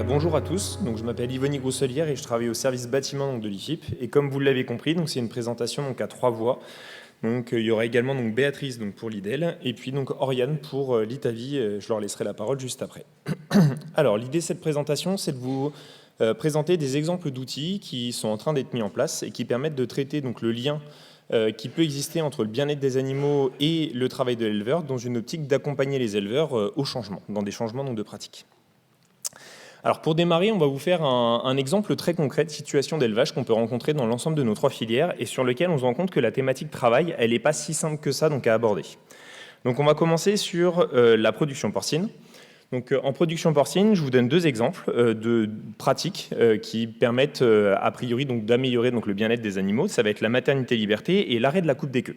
Bonjour à tous, donc, je m'appelle Yvonne Grousselière et je travaille au service bâtiment donc, de l'IFIP. Et comme vous l'avez compris, c'est une présentation donc, à 3 voix. Donc, il y aura également donc, Béatrice donc, pour l'IDEL et puis donc, Oriane pour l'ITAVI. Je leur laisserai la parole juste après. Alors, l'idée de cette présentation, c'est de vous présenter des exemples d'outils qui sont en train d'être mis en place et qui permettent de traiter donc, le lien qui peut exister entre le bien-être des animaux et le travail de l'éleveur dans une optique d'accompagner les éleveurs au changement, dans des changements donc, de pratiques. Alors pour démarrer, on va vous faire un exemple très concret de situation d'élevage qu'on peut rencontrer dans l'ensemble de nos 3 filières et sur lequel on se rend compte que la thématique travail, elle n'est pas si simple que ça donc à aborder. Donc on va commencer sur la production porcine. Donc en production porcine, je vous donne 2 exemples de pratiques qui permettent a priori d'améliorer le bien-être des animaux. Ça va être la maternité liberté et l'arrêt de la coupe des queues.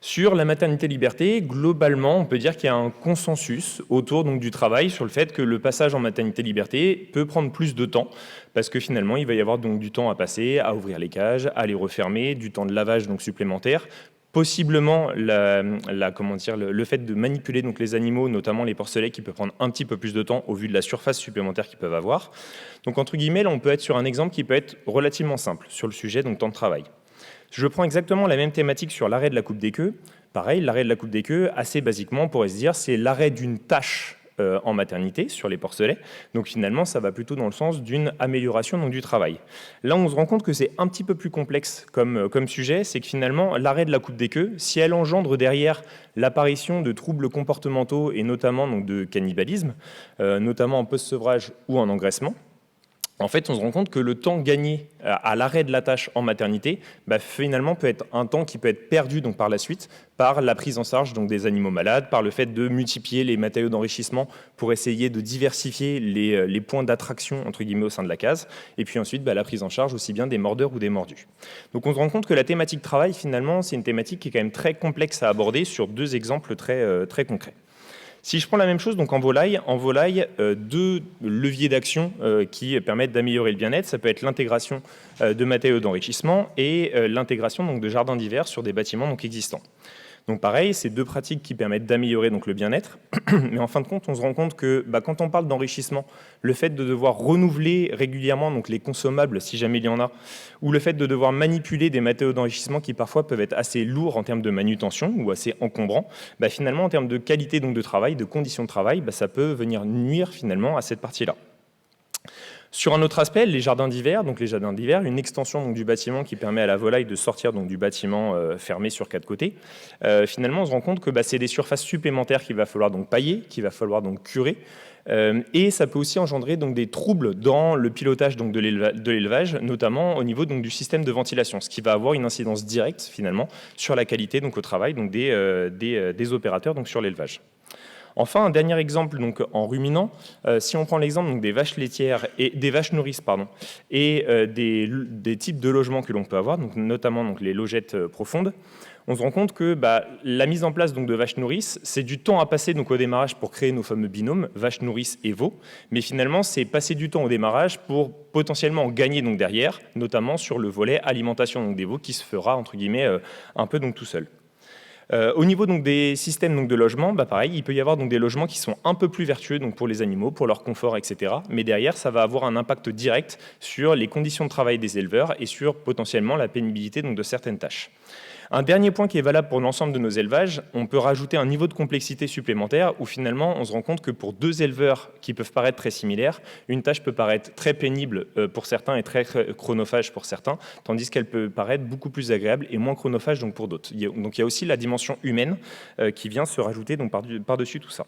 Sur la maternité-liberté, globalement, on peut dire qu'il y a un consensus autour du travail sur le fait que le passage en maternité-liberté peut prendre plus de temps parce que finalement, il va y avoir du temps à passer, à ouvrir les cages, à les refermer, du temps de lavage supplémentaire, possiblement le fait de manipuler les animaux, notamment les porcelets, qui peut prendre un petit peu plus de temps au vu de la surface supplémentaire qu'ils peuvent avoir. Donc entre guillemets, là, on peut être sur un exemple qui peut être relativement simple sur le sujet temps de travail. Je prends exactement la même thématique sur l'arrêt de la coupe des queues. Pareil, l'arrêt de la coupe des queues, assez basiquement, on pourrait se dire, c'est l'arrêt d'une tâche en maternité sur les porcelets. Donc finalement, ça va plutôt dans le sens d'une amélioration du travail. Là, on se rend compte que c'est un petit peu plus complexe comme sujet, c'est que finalement, l'arrêt de la coupe des queues, si elle engendre derrière l'apparition de troubles comportementaux et notamment de cannibalisme, notamment en post-sevrage ou en engraissement, en fait, on se rend compte que le temps gagné à l'arrêt de la tâche en maternité, finalement, peut être un temps qui peut être perdu par la suite par la prise en charge des animaux malades, par le fait de multiplier les matériaux d'enrichissement pour essayer de diversifier les points d'attraction entre guillemets au sein de la case, et puis ensuite la prise en charge aussi bien des mordeurs ou des mordus. Donc on se rend compte que la thématique travail, finalement, c'est une thématique qui est quand même très complexe à aborder sur 2 exemples très concrets. Si je prends la même chose en volaille, 2 leviers d'action qui permettent d'améliorer le bien-être, ça peut être l'intégration de matériaux d'enrichissement et l'intégration de jardins d'hiver sur des bâtiments existants. Donc pareil, c'est 2 pratiques qui permettent d'améliorer le bien-être, mais en fin de compte, on se rend compte que quand on parle d'enrichissement, le fait de devoir renouveler régulièrement les consommables, si jamais il y en a, ou le fait de devoir manipuler des matériaux d'enrichissement qui parfois peuvent être assez lourds en termes de manutention ou assez encombrants, finalement en termes de qualité de travail, de conditions de travail, ça peut venir nuire finalement à cette partie-là. Sur un autre aspect, les jardins d'hiver, une extension du bâtiment qui permet à la volaille de sortir du bâtiment fermé sur 4 côtés. Finalement, on se rend compte que c'est des surfaces supplémentaires qu'il va falloir pailler, qu'il va falloir curer, et ça peut aussi engendrer des troubles dans le pilotage de l'élevage, notamment au niveau du système de ventilation, ce qui va avoir une incidence directe finalement sur la qualité au travail des opérateurs sur l'élevage. Enfin, un dernier exemple en ruminant, si on prend l'exemple des vaches laitières et des vaches nourrices et des types de logements que l'on peut avoir, notamment les logettes profondes, on se rend compte que la mise en place de vaches nourrices, c'est du temps à passer au démarrage pour créer nos fameux binômes, vaches nourrices et veaux, mais finalement c'est passer du temps au démarrage pour potentiellement gagner derrière, notamment sur le volet alimentation des veaux qui se fera entre guillemets un peu tout seul. Au niveau des systèmes de logement, pareil, il peut y avoir des logements qui sont un peu plus vertueux pour les animaux, pour leur confort, etc. Mais derrière, ça va avoir un impact direct sur les conditions de travail des éleveurs et sur potentiellement la pénibilité de certaines tâches. Un dernier point qui est valable pour l'ensemble de nos élevages, on peut rajouter un niveau de complexité supplémentaire où finalement on se rend compte que pour 2 éleveurs qui peuvent paraître très similaires, une tâche peut paraître très pénible pour certains et très chronophage pour certains, tandis qu'elle peut paraître beaucoup plus agréable et moins chronophage pour d'autres. Donc il y a aussi la dimension humaine qui vient se rajouter par-dessus tout ça.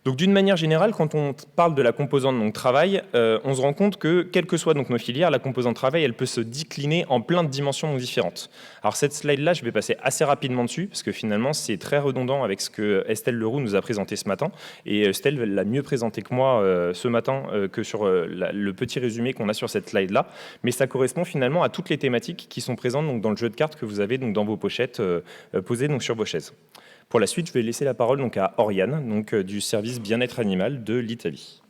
Donc d'une manière générale, quand on parle de la composante travail, on se rend compte que, quelles que soient nos filières, la composante travail, elle peut se décliner en plein de dimensions différentes. Alors cette slide-là, je vais passer assez rapidement dessus, parce que finalement, c'est très redondant avec ce que Estelle Leroux nous a présenté ce matin. Et Estelle l'a mieux présenté que moi ce matin que sur le petit résumé qu'on a sur cette slide-là. Mais ça correspond finalement à toutes les thématiques qui sont présentes dans le jeu de cartes que vous avez dans vos pochettes posées sur vos chaises. Pour la suite, je vais laisser la parole à Oriane, du service bien-être animal de l'ITAVI.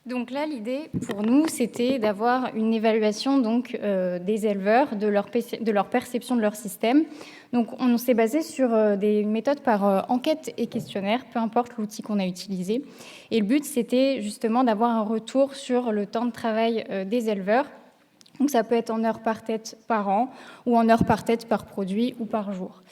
Donc là, l'idée pour nous, c'était d'avoir une évaluation donc, des éleveurs, de leur perception de leur système. Donc on s'est basé sur des méthodes par enquête et questionnaire, peu importe l'outil qu'on a utilisé. Et le but, c'était justement d'avoir un retour sur le temps de travail des éleveurs. Donc ça peut être en heures par tête par an, ou en heures par tête par produit ou par jour.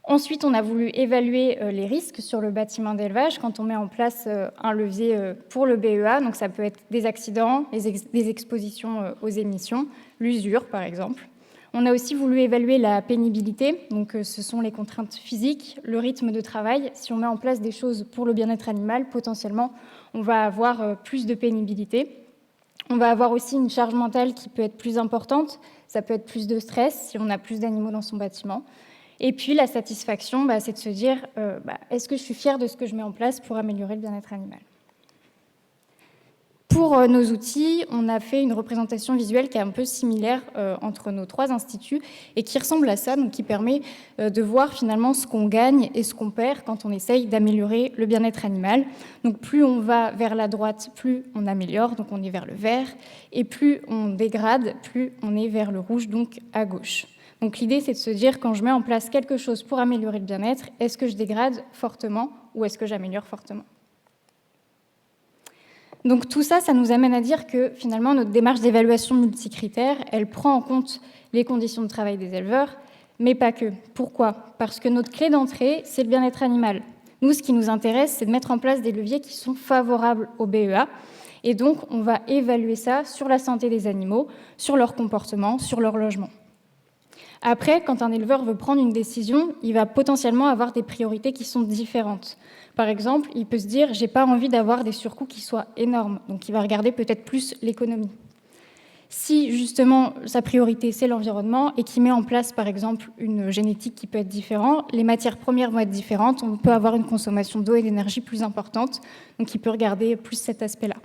Ensuite, on a voulu évaluer les risques sur le bâtiment d'élevage quand on met en place un levier pour le BEA. Donc ça peut être des accidents, des expositions aux émissions, l'usure par exemple. On a aussi voulu évaluer la pénibilité, donc ce sont les contraintes physiques, le rythme de travail. Si on met en place des choses pour le bien-être animal, potentiellement, on va avoir plus de pénibilité. On va avoir aussi une charge mentale qui peut être plus importante. Ça peut être plus de stress si on a plus d'animaux dans son bâtiment. Et puis la satisfaction, c'est de se dire est-ce que je suis fière de ce que je mets en place pour améliorer le bien-être animal. Pour nos outils, on a fait une représentation visuelle qui est un peu similaire entre nos 3 instituts et qui ressemble à ça, donc qui permet de voir finalement ce qu'on gagne et ce qu'on perd quand on essaye d'améliorer le bien-être animal. Donc plus on va vers la droite, plus on améliore, donc on est vers le vert, et plus on dégrade, plus on est vers le rouge, donc à gauche. Donc l'idée, c'est de se dire, quand je mets en place quelque chose pour améliorer le bien-être, est-ce que je dégrade fortement ou est-ce que j'améliore fortement ? Donc tout ça, ça nous amène à dire que finalement, notre démarche d'évaluation multicritère, elle prend en compte les conditions de travail des éleveurs, mais pas que. Pourquoi ? Parce que notre clé d'entrée, c'est le bien-être animal. Nous, ce qui nous intéresse, c'est de mettre en place des leviers qui sont favorables au BEA. Et donc, on va évaluer ça sur la santé des animaux, sur leur comportement, sur leur logement. Après, quand un éleveur veut prendre une décision, il va potentiellement avoir des priorités qui sont différentes. Par exemple, il peut se dire « j'ai pas envie d'avoir des surcoûts qui soient énormes », donc il va regarder peut-être plus l'économie. Si justement sa priorité c'est l'environnement et qu'il met en place par exemple une génétique qui peut être différente, les matières premières vont être différentes, on peut avoir une consommation d'eau et d'énergie plus importante, donc il peut regarder plus cet aspect-là.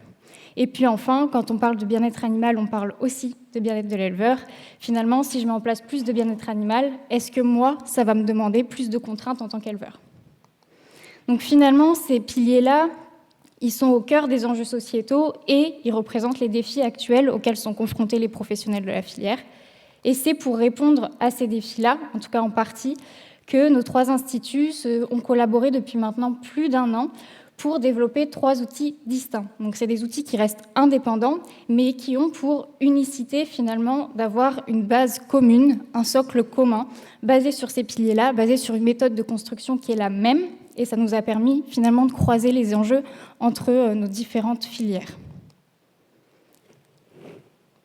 Et puis enfin, quand on parle de bien-être animal, on parle aussi de bien-être de l'éleveur. Finalement, si je mets en place plus de bien-être animal, est-ce que moi, ça va me demander plus de contraintes en tant qu'éleveur ? Donc finalement, ces piliers-là, ils sont au cœur des enjeux sociétaux et ils représentent les défis actuels auxquels sont confrontés les professionnels de la filière. Et c'est pour répondre à ces défis-là, en tout cas en partie, que nos 3 instituts ont collaboré depuis maintenant plus d'1 an pour développer 3 outils distincts. Donc c'est des outils qui restent indépendants, mais qui ont pour unicité finalement d'avoir une base commune, un socle commun, basé sur ces piliers-là, basé sur une méthode de construction qui est la même, et ça nous a permis finalement de croiser les enjeux entre nos différentes filières.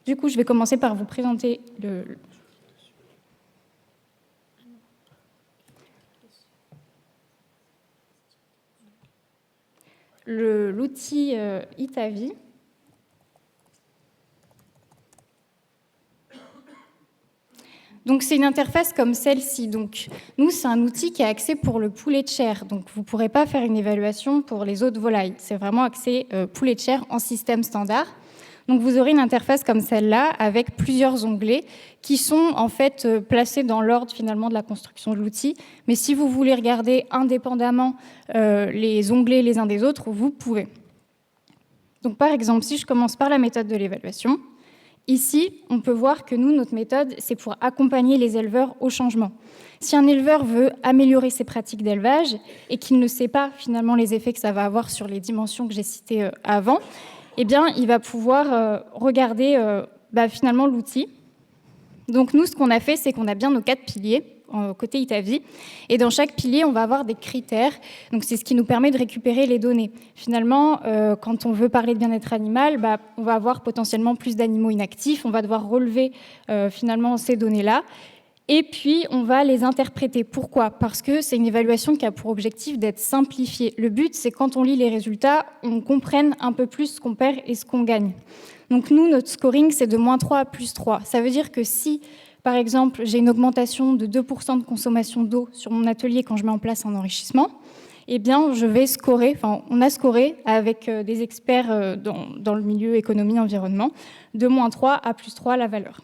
Du coup, je vais commencer par vous présenter l'outil Itavi. Donc c'est une interface comme celle-ci. Donc nous, c'est un outil qui est axé pour le poulet de chair. Donc vous ne pourrez pas faire une évaluation pour les autres volailles. C'est vraiment axé poulet de chair en système standard. Donc vous aurez une interface comme celle-là avec plusieurs onglets qui sont en fait placés dans l'ordre finalement de la construction de l'outil. Mais si vous voulez regarder indépendamment les onglets les uns des autres, vous pouvez. Donc par exemple, si je commence par la méthode de l'évaluation, ici, on peut voir que nous, notre méthode, c'est pour accompagner les éleveurs au changement. Si un éleveur veut améliorer ses pratiques d'élevage et qu'il ne sait pas finalement les effets que ça va avoir sur les dimensions que j'ai citées avant, eh bien, il va pouvoir regarder finalement l'outil. Donc nous, ce qu'on a fait, c'est qu'on a bien nos 4 piliers côté Itavi, et dans chaque pilier, on va avoir des critères. Donc c'est ce qui nous permet de récupérer les données. Finalement, quand on veut parler de bien-être animal, on va avoir potentiellement plus d'animaux inactifs, on va devoir relever finalement ces données-là, et puis on va les interpréter. Pourquoi ? Parce que c'est une évaluation qui a pour objectif d'être simplifiée. Le but, c'est quand on lit les résultats, on comprenne un peu plus ce qu'on perd et ce qu'on gagne. Donc nous, notre scoring, c'est de -3 à +3. Ça veut dire que si, par exemple, j'ai une augmentation de 2% de consommation d'eau sur mon atelier quand je mets en place un enrichissement, eh bien, je vais scorer, on a scoré avec des experts dans le milieu économie-environnement, de -3 à +3 la valeur.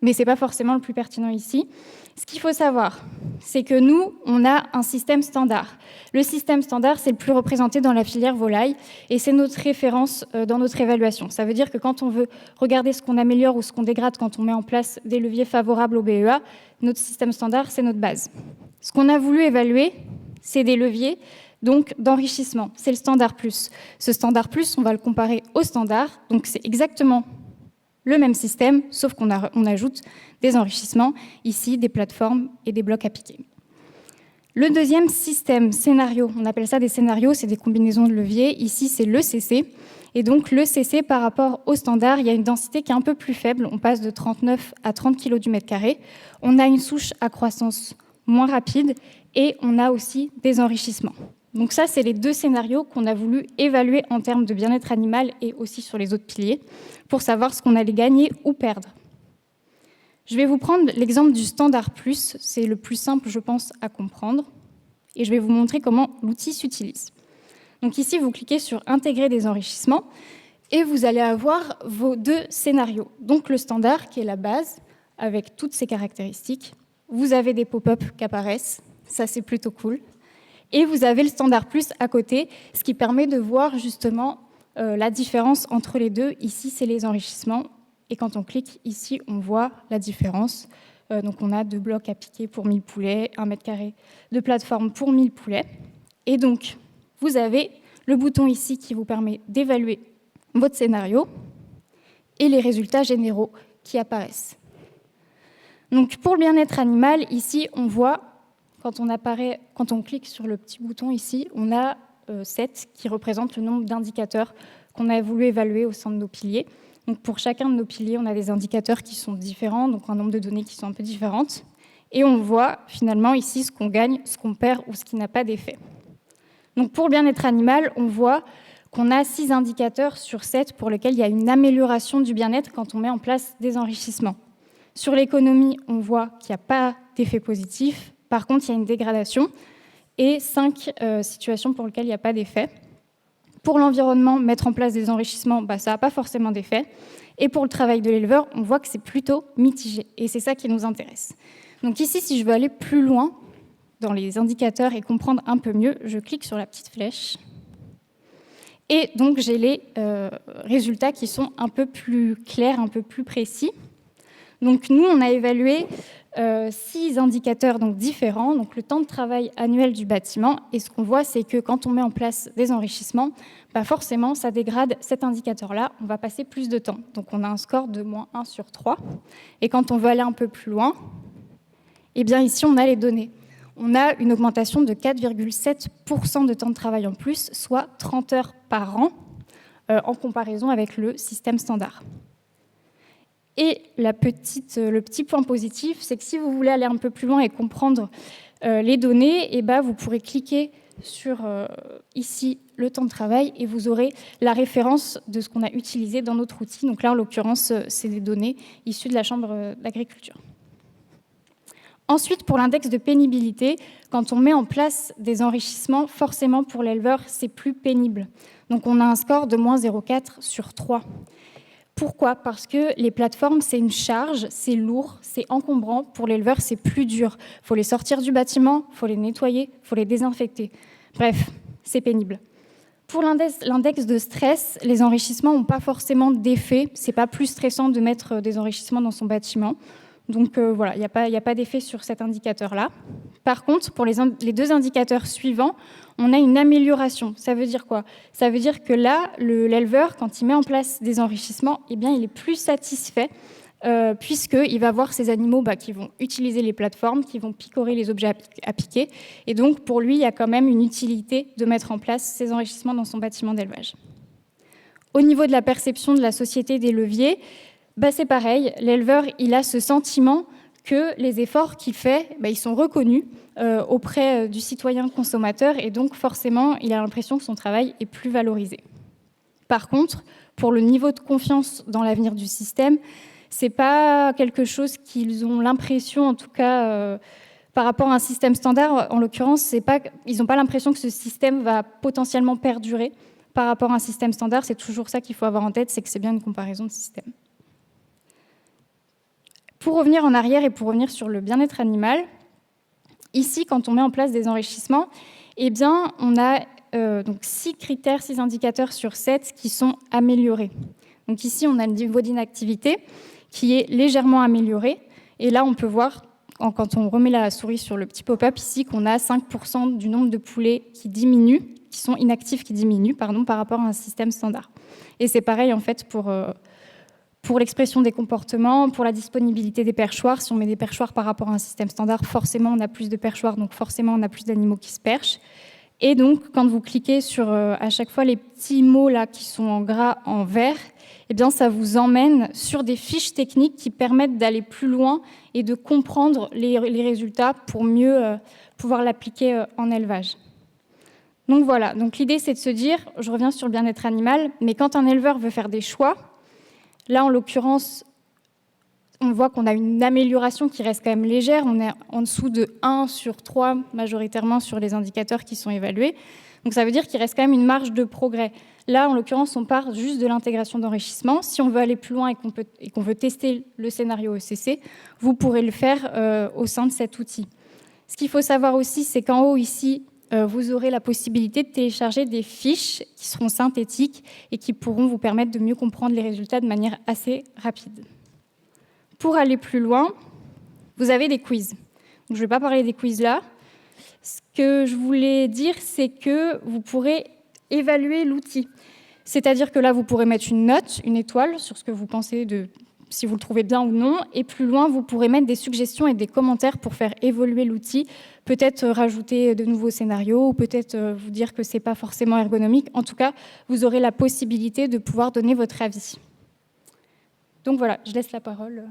mais ce n'est pas forcément le plus pertinent ici. Ce qu'il faut savoir, c'est que nous, on a un système standard. Le système standard, c'est le plus représenté dans la filière volaille, et c'est notre référence dans notre évaluation. Ça veut dire que quand on veut regarder ce qu'on améliore ou ce qu'on dégrade quand on met en place des leviers favorables au BEA, notre système standard, c'est notre base. Ce qu'on a voulu évaluer, c'est des leviers donc d'enrichissement. C'est le standard plus. Ce standard plus, on va le comparer au standard, donc c'est exactement le même système, sauf qu'on ajoute des enrichissements, ici des plateformes et des blocs à piquer. Le deuxième système, scénario, on appelle ça des scénarios, c'est des combinaisons de leviers. Ici, c'est l'ECC. Et donc, l'ECC, par rapport au standard, il y a une densité qui est un peu plus faible. On passe de 39 à 30 kg du mètre carré. On a une souche à croissance moins rapide et on a aussi des enrichissements. Donc ça, c'est les deux scénarios qu'on a voulu évaluer en termes de bien-être animal et aussi sur les autres piliers pour savoir ce qu'on allait gagner ou perdre. Je vais vous prendre l'exemple du standard plus, c'est le plus simple, je pense, à comprendre, et je vais vous montrer comment l'outil s'utilise. Donc ici, vous cliquez sur « Intégrer des enrichissements » et vous allez avoir vos deux scénarios. Donc le standard, qui est la base, avec toutes ses caractéristiques. Vous avez des pop-up qui apparaissent, ça c'est plutôt cool. Et vous avez le standard plus à côté, ce qui permet de voir justement la différence entre les deux. Ici, c'est les enrichissements. Et quand on clique ici, on voit la différence. Donc on a 2 blocs à piquer pour 1000 poulets, 1 mètre carré de plateforme pour 1000 poulets. Et donc, vous avez le bouton ici qui vous permet d'évaluer votre scénario et les résultats généraux qui apparaissent. Donc pour le bien-être animal, ici, on voit, quand on clique sur le petit bouton ici, on a 7 qui représentent le nombre d'indicateurs qu'on a voulu évaluer au sein de nos piliers. Donc pour chacun de nos piliers, on a des indicateurs qui sont différents, donc un nombre de données qui sont un peu différentes. Et on voit finalement ici ce qu'on gagne, ce qu'on perd ou ce qui n'a pas d'effet. Donc pour le bien-être animal, on voit qu'on a 6 indicateurs sur 7 pour lesquels il y a une amélioration du bien-être quand on met en place des enrichissements. Sur l'économie, on voit qu'il n'y a pas d'effet positif. Par contre, il y a une dégradation et 5 situations pour lesquelles il n'y a pas d'effet. Pour l'environnement, mettre en place des enrichissements, ça n'a pas forcément d'effet. Et pour le travail de l'éleveur, on voit que c'est plutôt mitigé. Et c'est ça qui nous intéresse. Donc ici, si je veux aller plus loin dans les indicateurs et comprendre un peu mieux, je clique sur la petite flèche. Et donc, j'ai les résultats qui sont un peu plus clairs, un peu plus précis. Donc nous, on a évalué 6 indicateurs donc, différents, donc le temps de travail annuel du bâtiment. Et ce qu'on voit, c'est que quand on met en place des enrichissements, forcément, ça dégrade cet indicateur-là. On va passer plus de temps. Donc on a un score de -1 sur 3. Et quand on veut aller un peu plus loin, eh bien ici, on a les données. On a une augmentation de 4,7% de temps de travail en plus, soit 30 heures par an, en comparaison avec le système standard. Et le petit point positif, c'est que si vous voulez aller un peu plus loin et comprendre les données, vous pourrez cliquer sur ici le temps de travail et vous aurez la référence de ce qu'on a utilisé dans notre outil. Donc là, en l'occurrence, c'est des données issues de la Chambre d'agriculture. Ensuite, pour l'index de pénibilité, quand on met en place des enrichissements, forcément pour l'éleveur, c'est plus pénible. Donc on a un score de -0,4 sur 3. Pourquoi ? Parce que les plateformes, c'est une charge, c'est lourd, c'est encombrant. Pour l'éleveur, c'est plus dur. Il faut les sortir du bâtiment, il faut les nettoyer, il faut les désinfecter. Bref, c'est pénible. Pour l'index de stress, les enrichissements n'ont pas forcément d'effet. Ce n'est pas plus stressant de mettre des enrichissements dans son bâtiment. Donc voilà, il n'y a pas d'effet sur cet indicateur-là. Par contre, pour les 2 indicateurs suivants, on a une amélioration. Ça veut dire quoi ? Ça veut dire que là, l'éleveur, quand il met en place des enrichissements, il est plus satisfait puisqu'il va voir ces animaux qui vont utiliser les plateformes, qui vont picorer les objets à piquer. Et donc, pour lui, il y a quand même une utilité de mettre en place ces enrichissements dans son bâtiment d'élevage. Au niveau de la perception de la société des leviers, c'est pareil, l'éleveur il a ce sentiment que les efforts qu'il fait, ils sont reconnus auprès du citoyen consommateur et donc forcément il a l'impression que son travail est plus valorisé. Par contre, pour le niveau de confiance dans l'avenir du système, c'est pas quelque chose qu'ils ont l'impression, en tout cas par rapport à un système standard, en l'occurrence, ils n'ont pas l'impression que ce système va potentiellement perdurer. Par rapport à un système standard, c'est toujours ça qu'il faut avoir en tête, c'est que c'est bien une comparaison de système. Pour revenir en arrière et pour revenir sur le bien-être animal, ici, quand on met en place des enrichissements, eh bien, on a donc 6 critères, 6 indicateurs sur 7 qui sont améliorés. Donc ici, on a le niveau d'inactivité qui est légèrement amélioré. Et là, on peut voir, quand on remet la souris sur le petit pop-up ici, qu'on a 5% du nombre de poulets qui sont inactifs qui diminuent, par rapport à un système standard. Et c'est pareil, en fait, pour l'expression des comportements, pour la disponibilité des perchoirs. Si on met des perchoirs par rapport à un système standard, forcément, on a plus de perchoirs, donc forcément, on a plus d'animaux qui se perchent. Et donc, quand vous cliquez sur à chaque fois les petits mots là qui sont en gras, en vert, eh bien, ça vous emmène sur des fiches techniques qui permettent d'aller plus loin et de comprendre les résultats pour mieux pouvoir l'appliquer en élevage. Donc voilà, donc l'idée c'est de se dire, je reviens sur le bien-être animal, mais quand un éleveur veut faire des choix, là en l'occurrence, on voit qu'on a une amélioration qui reste quand même légère, on est en dessous de 1 sur 3 majoritairement sur les indicateurs qui sont évalués, donc ça veut dire qu'il reste quand même une marge de progrès. Là, en l'occurrence, on part juste de l'intégration d'enrichissement. Si on veut aller plus loin et qu'on veut tester le scénario ECC, vous pourrez le faire au sein de cet outil. Ce qu'il faut savoir aussi, c'est qu'en haut, ici, vous aurez la possibilité de télécharger des fiches qui seront synthétiques et qui pourront vous permettre de mieux comprendre les résultats de manière assez rapide. Pour aller plus loin, vous avez des quiz. Donc, je ne vais pas parler des quiz là. Ce que je voulais dire, c'est que vous pourrez évaluer l'outil. C'est-à-dire que là, vous pourrez mettre une note, une étoile, sur ce que vous pensez de si vous le trouvez bien ou non. Et plus loin, vous pourrez mettre des suggestions et des commentaires pour faire évoluer l'outil. Peut-être rajouter de nouveaux scénarios ou peut-être vous dire que ce n'est pas forcément ergonomique. En tout cas, vous aurez la possibilité de pouvoir donner votre avis. Donc voilà, je laisse la parole.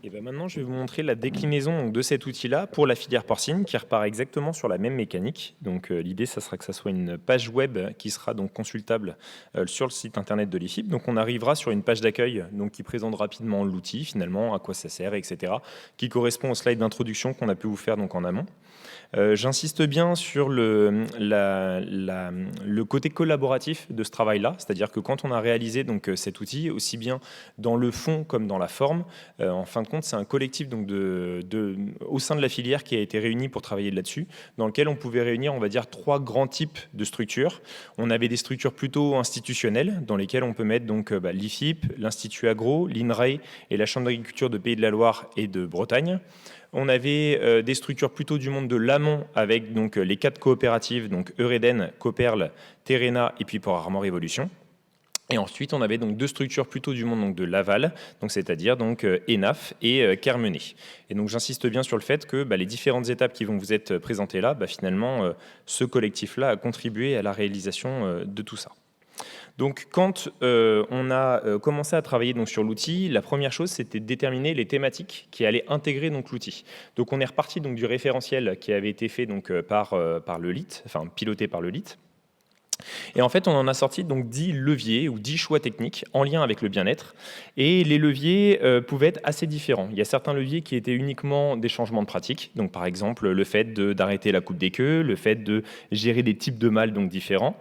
Et bien maintenant, je vais vous montrer la déclinaison de cet outil-là pour la filière porcine qui repart exactement sur la même mécanique. Donc l'idée, ça sera que ça soit une page web qui sera donc consultable sur le site internet de l'IFIP. Donc on arrivera sur une page d'accueil qui présente rapidement l'outil, finalement, à quoi ça sert, etc., qui correspond au slide d'introduction qu'on a pu vous faire donc en amont. J'insiste bien sur le côté collaboratif de ce travail-là, c'est-à-dire que quand on a réalisé donc, cet outil, aussi bien dans le fond comme dans la forme, en fin de compte, c'est un collectif donc, au sein de la filière qui a été réuni pour travailler là-dessus, dans lequel on pouvait réunir, on va dire, 3 grands types de structures. On avait des structures plutôt institutionnelles, dans lesquelles on peut mettre donc, l'IFIP, l'Institut Agro, l'INRAE et la Chambre d'agriculture de Pays de la Loire et de Bretagne. On avait des structures plutôt du monde de l'amont avec donc, les 4 coopératives, donc Eureden, Coperle, Terrena et puis Port Armor Evolution. Et ensuite, on avait donc 2 structures plutôt du monde donc, de l'aval, c'est-à-dire donc, ENAF et Kermené. Et donc j'insiste bien sur le fait que les différentes étapes qui vont vous être présentées là, finalement, ce collectif-là a contribué à la réalisation de tout ça. Donc, quand on a commencé à travailler donc, sur l'outil, la première chose, c'était de déterminer les thématiques qui allaient intégrer donc, l'outil. Donc, on est reparti donc, du référentiel qui avait été fait donc, par le LIT, enfin piloté par le LIT. Et en fait, on en a sorti donc 10 leviers ou 10 choix techniques en lien avec le bien-être. Et les leviers pouvaient être assez différents. Il y a certains leviers qui étaient uniquement des changements de pratique. Donc, par exemple, le fait d'arrêter la coupe des queues, le fait de gérer des types de mâles donc, différents.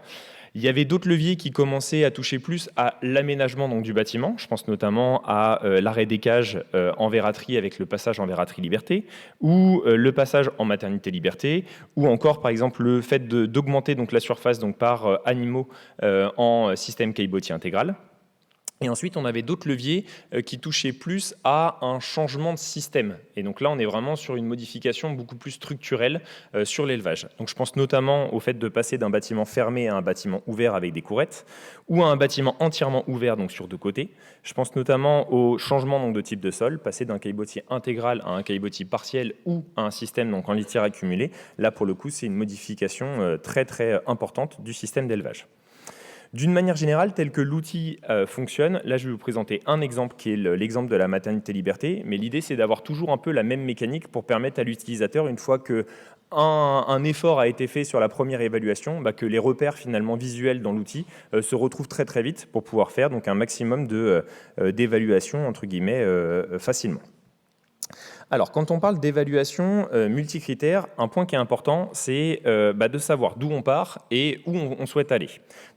Il y avait d'autres leviers qui commençaient à toucher plus à l'aménagement du bâtiment. Je pense notamment à l'arrêt des cages en verraterie avec le passage en verraterie liberté, ou le passage en maternité liberté, ou encore par exemple le fait d'augmenter donc, la surface donc, par animaux en système caillebotier intégral. Et ensuite, on avait d'autres leviers qui touchaient plus à un changement de système. Et donc là, on est vraiment sur une modification beaucoup plus structurelle sur l'élevage. Donc je pense notamment au fait de passer d'un bâtiment fermé à un bâtiment ouvert avec des courettes, ou à un bâtiment entièrement ouvert donc sur 2 côtés. Je pense notamment au changement donc, de type de sol, passer d'un caillebotier intégral à un caillebotier partiel ou à un système donc, en litière accumulée. Là, pour le coup, c'est une modification très très importante du système d'élevage. D'une manière générale, tel que l'outil fonctionne, là je vais vous présenter un exemple qui est l'exemple de la maternité liberté, mais l'idée c'est d'avoir toujours un peu la même mécanique pour permettre à l'utilisateur, une fois qu'un effort a été fait sur la première évaluation, que les repères finalement visuels dans l'outil se retrouvent très très vite pour pouvoir faire donc, un maximum d'évaluation entre guillemets facilement. Alors, quand on parle d'évaluation multicritère, un point qui est important, c'est de savoir d'où on part et où on souhaite aller.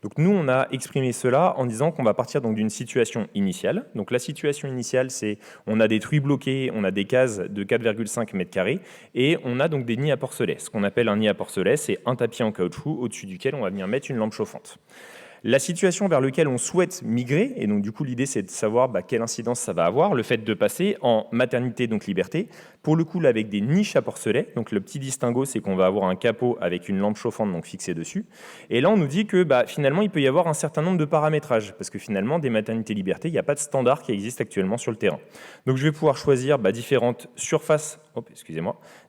Donc, nous, on a exprimé cela en disant qu'on va partir donc d'une situation initiale. Donc, la situation initiale, c'est on a des truies bloquées, on a des cases de 4,5 mètres carrés et on a donc des nids à porcelets. Ce qu'on appelle un nid à porcelets, c'est un tapis en caoutchouc au-dessus duquel on va venir mettre une lampe chauffante. La situation vers laquelle on souhaite migrer, et donc du coup l'idée c'est de savoir quelle incidence ça va avoir, le fait de passer en maternité, donc liberté, pour le coup là avec des niches à porcelets, donc le petit distinguo c'est qu'on va avoir un capot avec une lampe chauffante donc fixée dessus, et là on nous dit que finalement il peut y avoir un certain nombre de paramétrages, parce que finalement des maternités liberté, il n'y a pas de standard qui existe actuellement sur le terrain. Donc je vais pouvoir choisir différentes surfaces,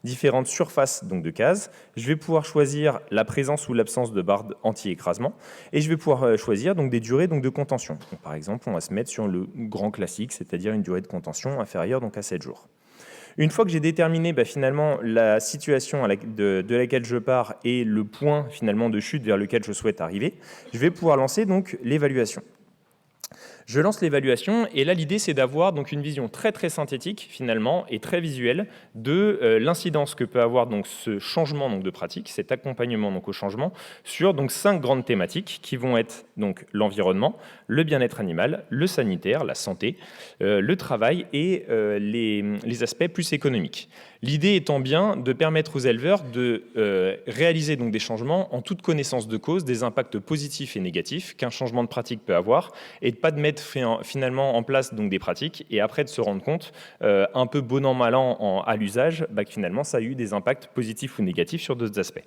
différentes surfaces donc de cases, je vais pouvoir choisir la présence ou l'absence de barres anti-écrasement, et je vais pouvoir choisir donc des durées donc de contention. Donc, par exemple, on va se mettre sur le grand classique, c'est-à-dire une durée de contention inférieure donc à 7 jours. Une fois que j'ai déterminé finalement la situation de laquelle je pars et le point finalement de chute vers lequel je souhaite arriver, je vais pouvoir lancer donc l'évaluation. Je lance l'évaluation et là l'idée c'est d'avoir donc une vision très très synthétique finalement et très visuelle de l'incidence que peut avoir donc ce changement donc de pratique, cet accompagnement donc au changement sur donc 5 grandes thématiques qui vont être donc l'environnement, le bien-être animal, le sanitaire, la santé, le travail et les aspects plus économiques. L'idée étant bien de permettre aux éleveurs de réaliser donc des changements en toute connaissance de cause, des impacts positifs et négatifs qu'un changement de pratique peut avoir, et de pas de mettre finalement en place donc des pratiques et après de se rendre compte, un peu bon an mal an à l'usage, que finalement ça a eu des impacts positifs ou négatifs sur d'autres aspects.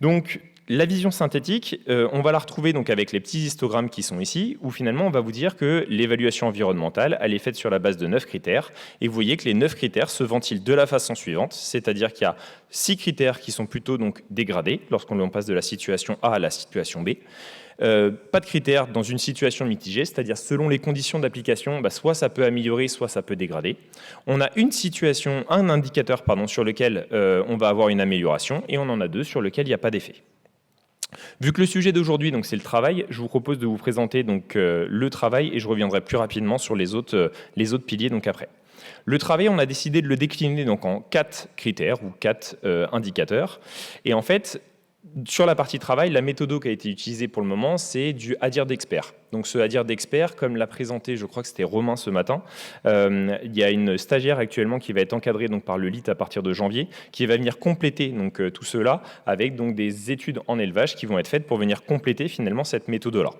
Donc, la vision synthétique, on va la retrouver donc avec les petits histogrammes qui sont ici, où finalement on va vous dire que l'évaluation environnementale, elle est faite sur la base de 9 critères, et vous voyez que les 9 critères se ventilent de la façon suivante, c'est-à-dire qu'il y a 6 critères qui sont plutôt donc dégradés, lorsqu'on passe de la situation A à la situation B. Pas de critères dans une situation mitigée, c'est-à-dire selon les conditions d'application, soit ça peut améliorer, soit ça peut dégrader. On a un indicateur sur lequel on va avoir une amélioration, et on en a 2 sur lesquels il n'y a pas d'effet. Vu que le sujet d'aujourd'hui c'est le travail, je vous propose de vous présenter donc le travail et je reviendrai plus rapidement sur les autres piliers donc après. Le travail, on a décidé de le décliner donc en 4 critères ou 4 indicateurs, et en fait sur la partie travail, la méthode qui a été utilisée pour le moment, c'est du à dire d'expert. Donc ce à dire d'expert, comme l'a présenté, je crois que c'était Romain ce matin, il y a une stagiaire actuellement qui va être encadrée donc par le LIT à partir de janvier, qui va venir compléter donc tout cela avec donc des études en élevage qui vont être faites pour venir compléter finalement cette méthode-là.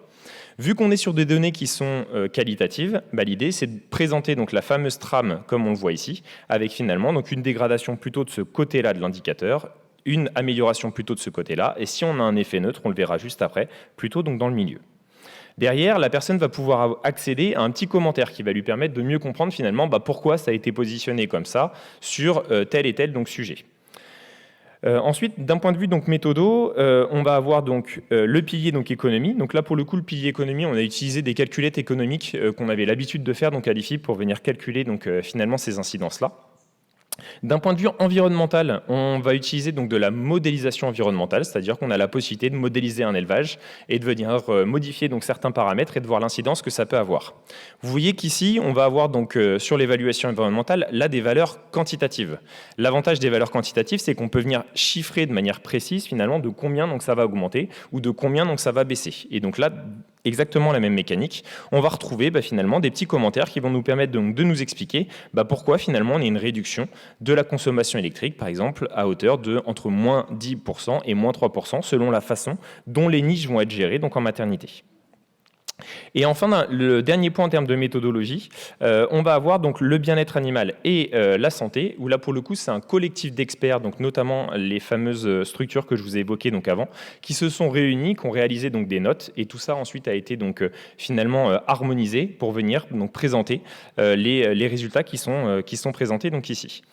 Vu qu'on est sur des données qui sont qualitatives, l'idée c'est de présenter donc la fameuse trame comme on le voit ici, avec finalement donc une dégradation plutôt de ce côté-là de l'indicateur, une amélioration plutôt de ce côté-là, et si on a un effet neutre, on le verra juste après, plutôt donc dans le milieu. Derrière, la personne va pouvoir accéder à un petit commentaire qui va lui permettre de mieux comprendre finalement pourquoi ça a été positionné comme ça sur tel et tel donc sujet. Ensuite, d'un point de vue donc méthodo, on va avoir donc le pilier donc économie. Donc là pour le coup le pilier économie, on a utilisé des calculettes économiques qu'on avait l'habitude de faire donc à l'IFIP pour venir calculer donc finalement ces incidences là. D'un point de vue environnemental, on va utiliser donc de la modélisation environnementale, c'est-à-dire qu'on a la possibilité de modéliser un élevage et de venir modifier donc certains paramètres et de voir l'incidence que ça peut avoir. Vous voyez qu'ici, on va avoir donc sur l'évaluation environnementale là des valeurs quantitatives. L'avantage des valeurs quantitatives, c'est qu'on peut venir chiffrer de manière précise finalement de combien donc ça va augmenter ou de combien donc ça va baisser. Et donc là, exactement la même mécanique, on va retrouver finalement des petits commentaires qui vont nous permettre donc de nous expliquer pourquoi finalement on a une réduction de la consommation électrique, par exemple, à hauteur de entre moins 10% et moins 3%, selon la façon dont les niches vont être gérées donc en maternité. Et enfin, le dernier point en termes de méthodologie, on va avoir donc le bien-être animal et la santé, où là pour le coup c'est un collectif d'experts, donc notamment les fameuses structures que je vous ai évoquées donc avant, qui se sont réunis, qui ont réalisé donc des notes, et tout ça ensuite a été donc finalement harmonisé pour venir donc présenter les résultats qui sont présentés donc ici.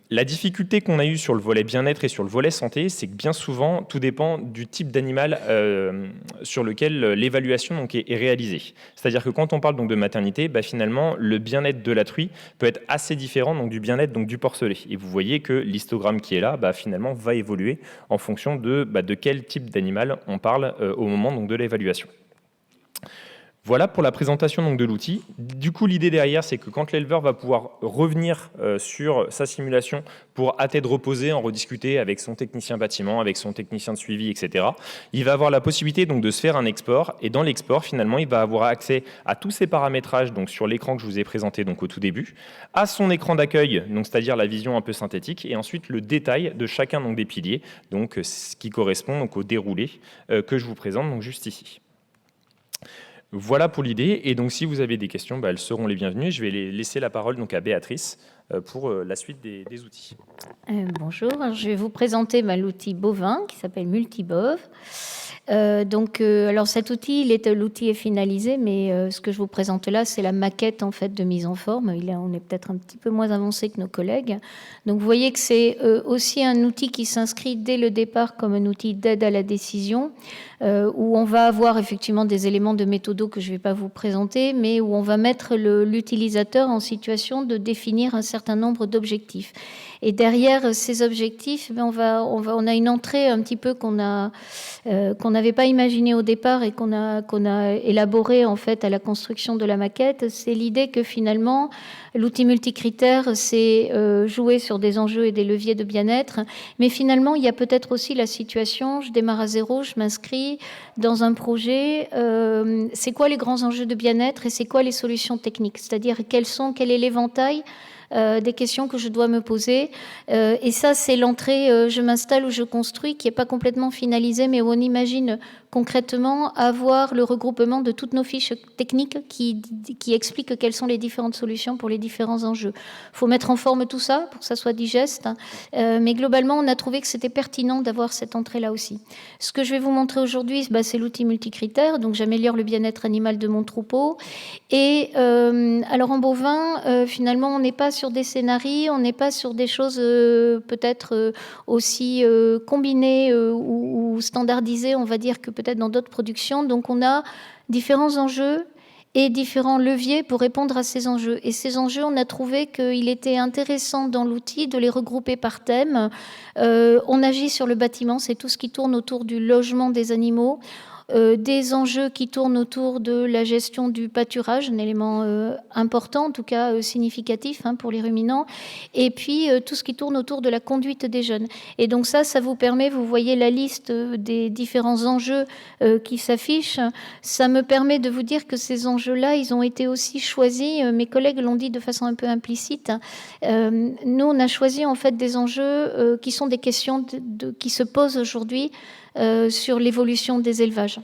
La difficulté qu'on a eue sur le volet bien-être et sur le volet santé, c'est que bien souvent, tout dépend du type d'animal sur lequel l'évaluation donc, est réalisée. C'est-à-dire que quand on parle donc, de maternité, finalement, le bien-être de la truie peut être assez différent donc, du bien-être donc, du porcelet. Et vous voyez que l'histogramme qui est là, finalement, va évoluer en fonction de quel type d'animal on parle au moment donc, de l'évaluation. Voilà pour la présentation donc, de l'outil. Du coup, l'idée derrière, c'est que quand l'éleveur va pouvoir revenir sur sa simulation pour à tête reposée, en rediscuter avec son technicien bâtiment, avec son technicien de suivi, etc., il va avoir la possibilité donc, de se faire un export. Et dans l'export, finalement, il va avoir accès à tous ces paramétrages donc, sur l'écran que je vous ai présenté donc, au tout début, à son écran d'accueil, c'est-à-dire la vision un peu synthétique, et ensuite le détail de chacun donc, des piliers, donc, ce qui correspond donc, au déroulé que je vous présente donc, juste ici. Voilà pour l'idée. Et donc, si vous avez des questions, elles seront les bienvenues. Je vais laisser la parole donc, à Béatrice pour la suite des outils. Bonjour, je vais vous présenter l'outil bovin qui s'appelle Multibov. Alors cet outil, l'outil est finalisé, mais ce que je vous présente là, c'est la maquette en fait de mise en forme. On est peut-être un petit peu moins avancé que nos collègues. Donc vous voyez que c'est aussi un outil qui s'inscrit dès le départ comme un outil d'aide à la décision, où on va avoir effectivement des éléments de méthodo que je ne vais pas vous présenter, mais où on va mettre l'utilisateur en situation de définir un certain nombre d'objectifs. Et derrière ces objectifs, on a une entrée un petit peu qu'on n'avait pas imaginé au départ et qu'on a élaboré en fait à la construction de la maquette. C'est l'idée que finalement l'outil multicritère, c'est jouer sur des enjeux et des leviers de bien-être, mais finalement il y a peut-être aussi la situation, je démarre à zéro, je m'inscris dans un projet, c'est quoi les grands enjeux de bien-être et c'est quoi les solutions techniques, c'est-à-dire quel est l'éventail des questions que je dois me poser. Et ça, c'est l'entrée je m'installe ou je construis, qui n'est pas complètement finalisée, mais où on imagine concrètement avoir le regroupement de toutes nos fiches techniques qui expliquent quelles sont les différentes solutions pour les différents enjeux. Il faut mettre en forme tout ça pour que ça soit digeste, mais globalement, on a trouvé que c'était pertinent d'avoir cette entrée-là aussi. Ce que je vais vous montrer aujourd'hui, c'est l'outil multicritère, donc j'améliore le bien-être animal de mon troupeau. Et alors en bovin, finalement, on n'est pas sur des scénarios, on n'est pas sur des choses peut-être aussi combinées ou standardisées, on va dire, que peut-être dans d'autres productions. Donc on a différents enjeux et différents leviers pour répondre à ces enjeux. Et ces enjeux, on a trouvé qu'il était intéressant dans l'outil de les regrouper par thème. On agit sur le bâtiment, c'est tout ce qui tourne autour du logement des animaux. Des enjeux qui tournent autour de la gestion du pâturage, un élément important, en tout cas significatif pour les ruminants, et puis tout ce qui tourne autour de la conduite des jeunes. Et donc ça vous permet, vous voyez la liste des différents enjeux qui s'affichent, ça me permet de vous dire que ces enjeux-là, ils ont été aussi choisis, mes collègues l'ont dit de façon un peu implicite, nous on a choisi en fait des enjeux qui sont des questions qui se posent aujourd'hui sur l'évolution des élevages.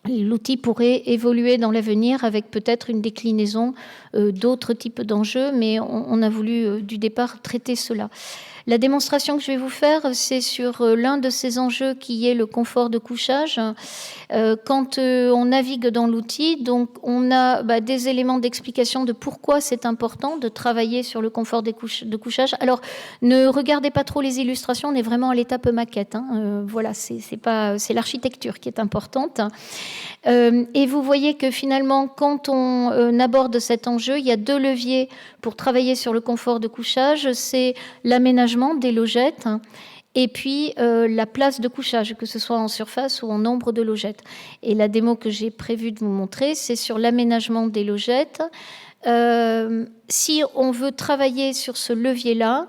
L'outil pourrait évoluer dans l'avenir avec peut-être une déclinaison d'autres types d'enjeux, mais on a voulu du départ traiter cela. La démonstration que je vais vous faire, c'est sur l'un de ces enjeux qui est le confort de couchage. Quand on navigue dans l'outil, donc on a des éléments d'explication de pourquoi c'est important de travailler sur le confort de couchage. Alors, ne regardez pas trop les illustrations, on est vraiment à l'étape maquette. Voilà, c'est l'architecture qui est importante. Et vous voyez que finalement, quand on aborde cet enjeu, il y a deux leviers pour travailler sur le confort de couchage. C'est l'aménagement des logettes et puis la place de couchage, que ce soit en surface ou en nombre de logettes. Et la démo que j'ai prévu de vous montrer, c'est sur l'aménagement des logettes. Si on veut travailler sur ce levier-là,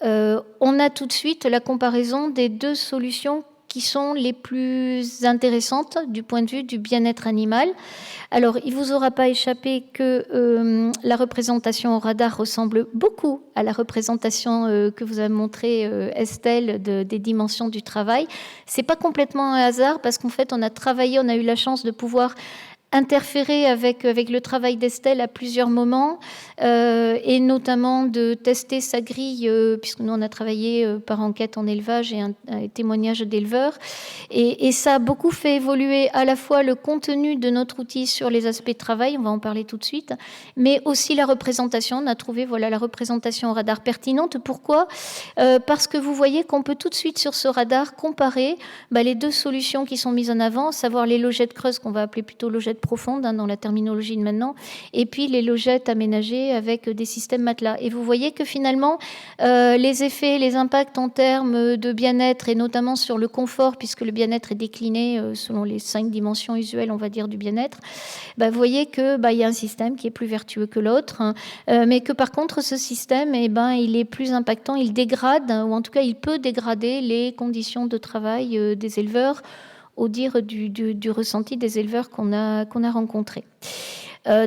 on a tout de suite la comparaison des deux solutions qui sont les plus intéressantes du point de vue du bien-être animal. Alors, il ne vous aura pas échappé que la représentation au radar ressemble beaucoup à la représentation que vous a montrée Estelle des dimensions du travail. Ce n'est pas complètement un hasard parce qu'en fait, on a eu la chance de pouvoir interférer avec le travail d'Estelle à plusieurs moments et notamment de tester sa grille, puisque nous on a travaillé par enquête en élevage et un témoignage d'éleveurs. Et ça a beaucoup fait évoluer à la fois le contenu de notre outil sur les aspects de travail, on va en parler tout de suite, mais aussi la représentation. On a trouvé la représentation au radar pertinente. Pourquoi ? Parce que vous voyez qu'on peut tout de suite sur ce radar comparer les deux solutions qui sont mises en avant, à savoir les logettes creuses qu'on va appeler plutôt logettes profonde dans la terminologie de maintenant, et puis les logettes aménagées avec des systèmes matelas. Et vous voyez que finalement, les effets, les impacts en termes de bien-être, et notamment sur le confort, puisque le bien-être est décliné selon les 5 dimensions usuelles, on va dire, du bien-être, vous voyez qu'il y a un système qui est plus vertueux que l'autre, mais que par contre, ce système, il est plus impactant, il dégrade, ou en tout cas, il peut dégrader les conditions de travail des éleveurs, au dire du ressenti des éleveurs qu'on a rencontrés.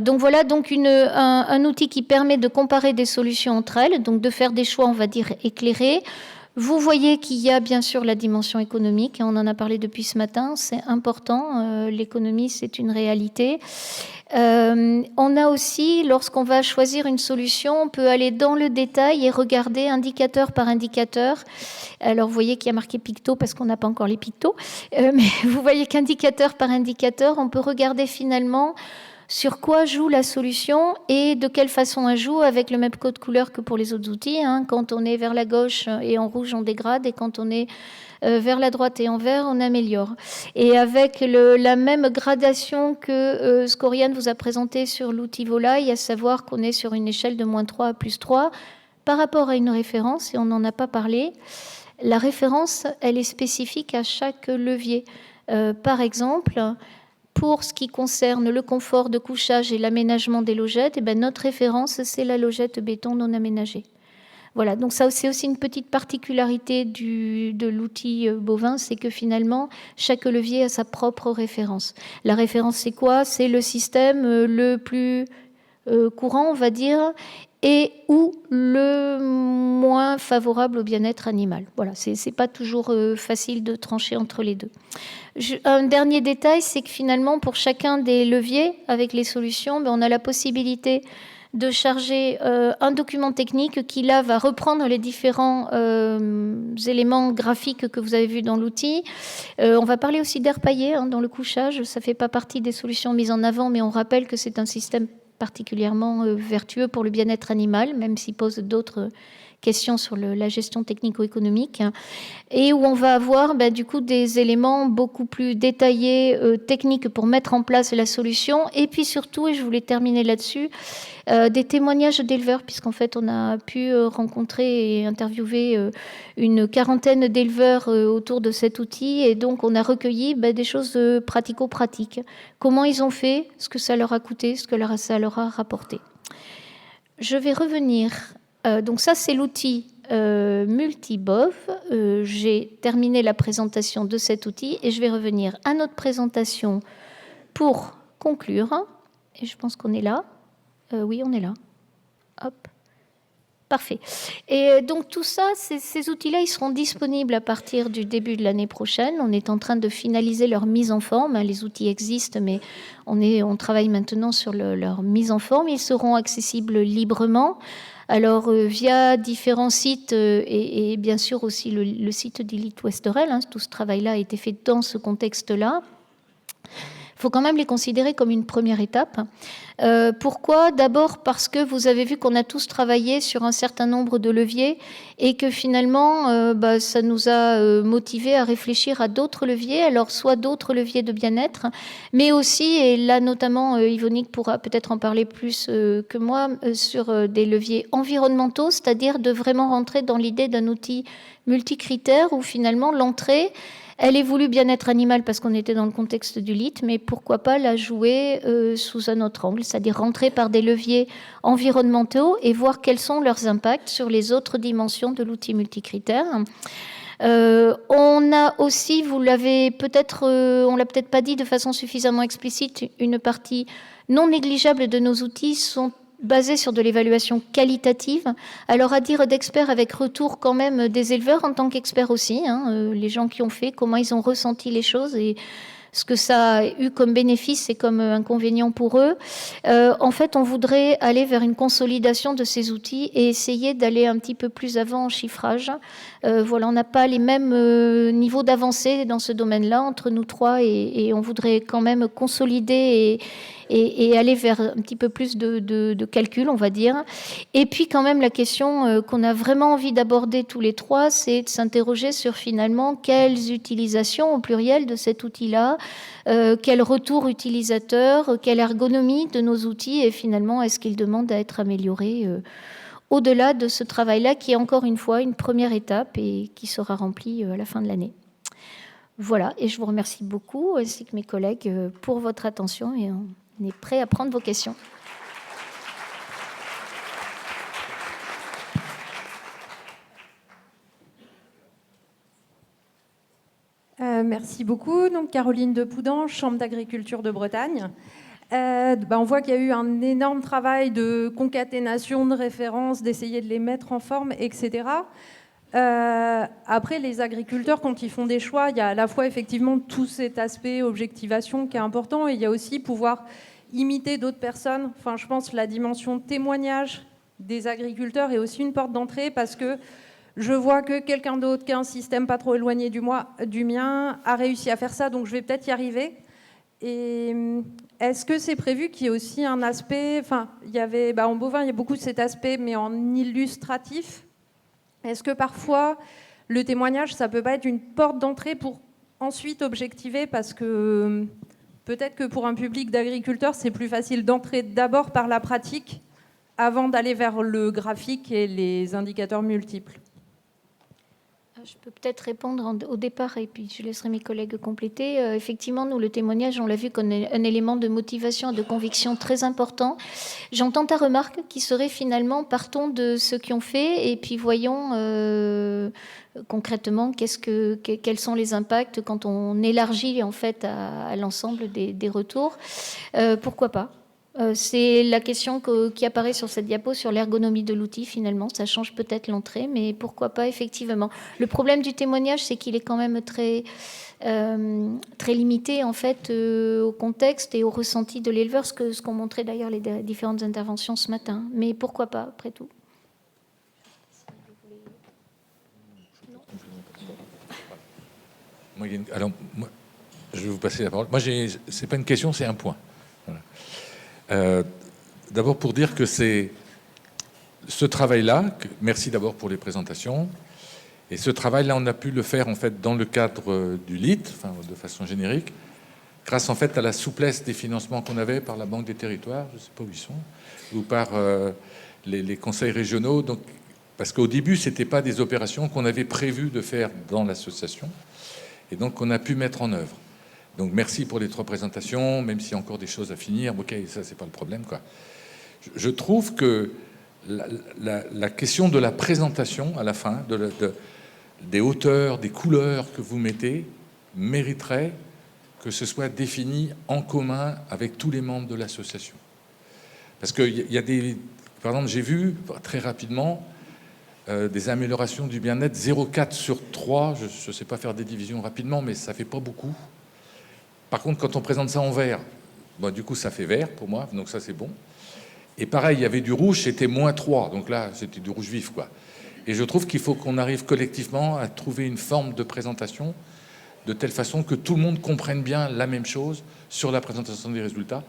Donc voilà donc un outil qui permet de comparer des solutions entre elles, donc de faire des choix, on va dire, éclairés. Vous voyez qu'il y a bien sûr la dimension économique, on en a parlé depuis ce matin, c'est important, l'économie c'est une réalité. On a aussi, lorsqu'on va choisir une solution, on peut aller dans le détail et regarder indicateur par indicateur. Alors vous voyez qu'il y a marqué picto parce qu'on n'a pas encore les pictos, mais vous voyez qu'indicateur par indicateur, on peut regarder finalement sur quoi joue la solution et de quelle façon elle joue, avec le même code couleur que pour les autres outils. Quand on est vers la gauche et en rouge, on dégrade, et quand on est vers la droite et en vert, on améliore. Et avec la même gradation que Scoriane vous a présenté sur l'outil volaille, à savoir qu'on est sur une échelle de -3 à +3 par rapport à une référence, et on n'en a pas parlé. La référence, elle est spécifique à chaque levier. Par exemple, pour ce qui concerne le confort de couchage et l'aménagement des logettes, notre référence, c'est la logette béton non aménagée. Voilà, donc ça, c'est aussi une petite particularité de l'outil bovin, c'est que finalement, chaque levier a sa propre référence. La référence, c'est quoi? C'est le système le plus courant, on va dire, et ou le moins favorable au bien-être animal. Voilà, c'est pas toujours facile de trancher entre les deux. Un dernier détail, c'est que finalement, pour chacun des leviers, avec les solutions, on a la possibilité de charger un document technique qui, là, va reprendre les différents éléments graphiques que vous avez vus dans l'outil. On va parler aussi d'air paillé dans le couchage. Ça ne fait pas partie des solutions mises en avant, mais on rappelle que c'est un système particulièrement vertueux pour le bien-être animal, même s'il pose d'autres questions sur la gestion technico-économique, et où on va avoir du coup des éléments beaucoup plus détaillés, techniques, pour mettre en place la solution. Et puis surtout, et je voulais terminer là-dessus, des témoignages d'éleveurs, puisqu'en fait on a pu rencontrer et interviewer une quarantaine d'éleveurs autour de cet outil, et donc on a recueilli des choses pratico-pratiques. Comment ils ont fait, ce que ça leur a coûté, ce que ça leur a rapporté. Je vais revenir. Donc ça, c'est l'outil Multibov. J'ai terminé la présentation de cet outil et je vais revenir à notre présentation pour conclure. Et je pense qu'on est là. Oui, on est là. Hop. Parfait. Et donc tout ça, ces outils-là, ils seront disponibles à partir du début de l'année prochaine. On est en train de finaliser leur mise en forme. Les outils existent, mais on travaille maintenant sur leur mise en forme. Ils seront accessibles librement. Alors, via différents sites et bien sûr aussi le site d'Elite Westerel, tout ce travail-là a été fait dans ce contexte-là. Il faut quand même les considérer comme une première étape. Pourquoi ? D'abord parce que vous avez vu qu'on a tous travaillé sur un certain nombre de leviers et que finalement, ça nous a motivés à réfléchir à d'autres leviers, alors soit d'autres leviers de bien-être, mais aussi, et là notamment Yvonique pourra peut-être en parler plus que moi, sur des leviers environnementaux, c'est-à-dire de vraiment rentrer dans l'idée d'un outil multicritère où finalement l'entrée, elle est voulue bien-être animal parce qu'on était dans le contexte du LIT, mais pourquoi pas la jouer sous un autre angle, c'est-à-dire rentrer par des leviers environnementaux et voir quels sont leurs impacts sur les autres dimensions de l'outil multicritère. On a aussi, vous l'avez peut-être, on l'a peut-être pas dit de façon suffisamment explicite, une partie non négligeable de nos outils sont basé sur de l'évaluation qualitative. Alors, à dire d'experts avec retour quand même des éleveurs en tant qu'experts aussi, les gens qui ont fait, comment ils ont ressenti les choses et ce que ça a eu comme bénéfice et comme inconvénient pour eux. En fait, on voudrait aller vers une consolidation de ces outils et essayer d'aller un petit peu plus avant en chiffrage. Voilà, on n'a pas les mêmes niveaux d'avancée dans ce domaine-là entre nous trois et on voudrait quand même consolider et aller vers un petit peu plus de calcul, on va dire. Et puis quand même la question qu'on a vraiment envie d'aborder tous les trois, c'est de s'interroger sur finalement quelles utilisations au pluriel de cet outil-là quel retour utilisateur, quelle ergonomie de nos outils, et finalement, est-ce qu'ils demandent à être améliorés au-delà de ce travail-là, qui est encore une fois une première étape et qui sera remplie à la fin de l'année. Voilà, et je vous remercie beaucoup, ainsi que mes collègues, pour votre attention, et on est prêt à prendre vos questions. Merci beaucoup. Donc, Caroline Depoudan, Chambre d'agriculture de Bretagne. On voit qu'il y a eu un énorme travail de concaténation de références, d'essayer de les mettre en forme, etc. Après, les agriculteurs, quand ils font des choix, il y a à la fois effectivement tout cet aspect objectivation qui est important, et il y a aussi pouvoir imiter d'autres personnes. Enfin, je pense que la dimension témoignage des agriculteurs est aussi une porte d'entrée, parce que je vois que quelqu'un d'autre qui a un système pas trop éloigné du mien a réussi à faire ça, donc je vais peut-être y arriver. Et est-ce que c'est prévu qu'il y ait aussi un aspect, enfin, il y avait, en bovin, il y a beaucoup de cet aspect, mais en illustratif. Est-ce que parfois, le témoignage, ça peut pas être une porte d'entrée pour ensuite objectiver, parce que peut-être que pour un public d'agriculteurs, c'est plus facile d'entrer d'abord par la pratique avant d'aller vers le graphique et les indicateurs multiples. Je peux peut-être répondre au départ et puis je laisserai mes collègues compléter. Effectivement, nous, le témoignage, on l'a vu comme un élément de motivation et de conviction très important. J'entends ta remarque qui serait finalement, partons de ceux qui ont fait et puis voyons concrètement quels sont les impacts quand on élargit en fait à l'ensemble des retours. Pourquoi pas ? C'est la question qui apparaît sur cette diapo sur l'ergonomie de l'outil, finalement. Ça change peut-être l'entrée, mais pourquoi pas, effectivement. Le problème du témoignage, c'est qu'il est quand même très limité, en fait, au contexte et au ressenti de l'éleveur, ce qu'ont montré d'ailleurs les différentes interventions ce matin. Mais pourquoi pas, après tout. Alors, je vais vous passer la parole. Moi, c'est pas une question, c'est un point. Voilà. D'abord pour dire que c'est ce travail-là, merci d'abord pour les présentations, et ce travail-là, on a pu le faire en fait dans le cadre du LIT, enfin, de façon générique, grâce en fait à la souplesse des financements qu'on avait par la Banque des Territoires, je ne sais pas où ils sont, ou par les conseils régionaux. Donc, parce qu'au début, c'était pas des opérations qu'on avait prévu de faire dans l'association, et donc qu'on a pu mettre en œuvre. Donc merci pour les 3 présentations, même s'il y a encore des choses à finir. Ok, ça c'est pas le problème, quoi. Je trouve que la question de la présentation à la fin, des hauteurs, des couleurs que vous mettez, mériterait que ce soit défini en commun avec tous les membres de l'association. Parce qu'il y a des... Par exemple, j'ai vu très rapidement des améliorations du bien-être 0,4 sur 3. Je ne sais pas faire des divisions rapidement, mais ça fait pas beaucoup. Par contre, quand on présente ça en vert, du coup, ça fait vert pour moi, donc ça, c'est bon. Et pareil, il y avait du rouge, c'était -3, donc là, c'était du rouge vif, quoi. Et je trouve qu'il faut qu'on arrive collectivement à trouver une forme de présentation de telle façon que tout le monde comprenne bien la même chose sur la présentation des résultats.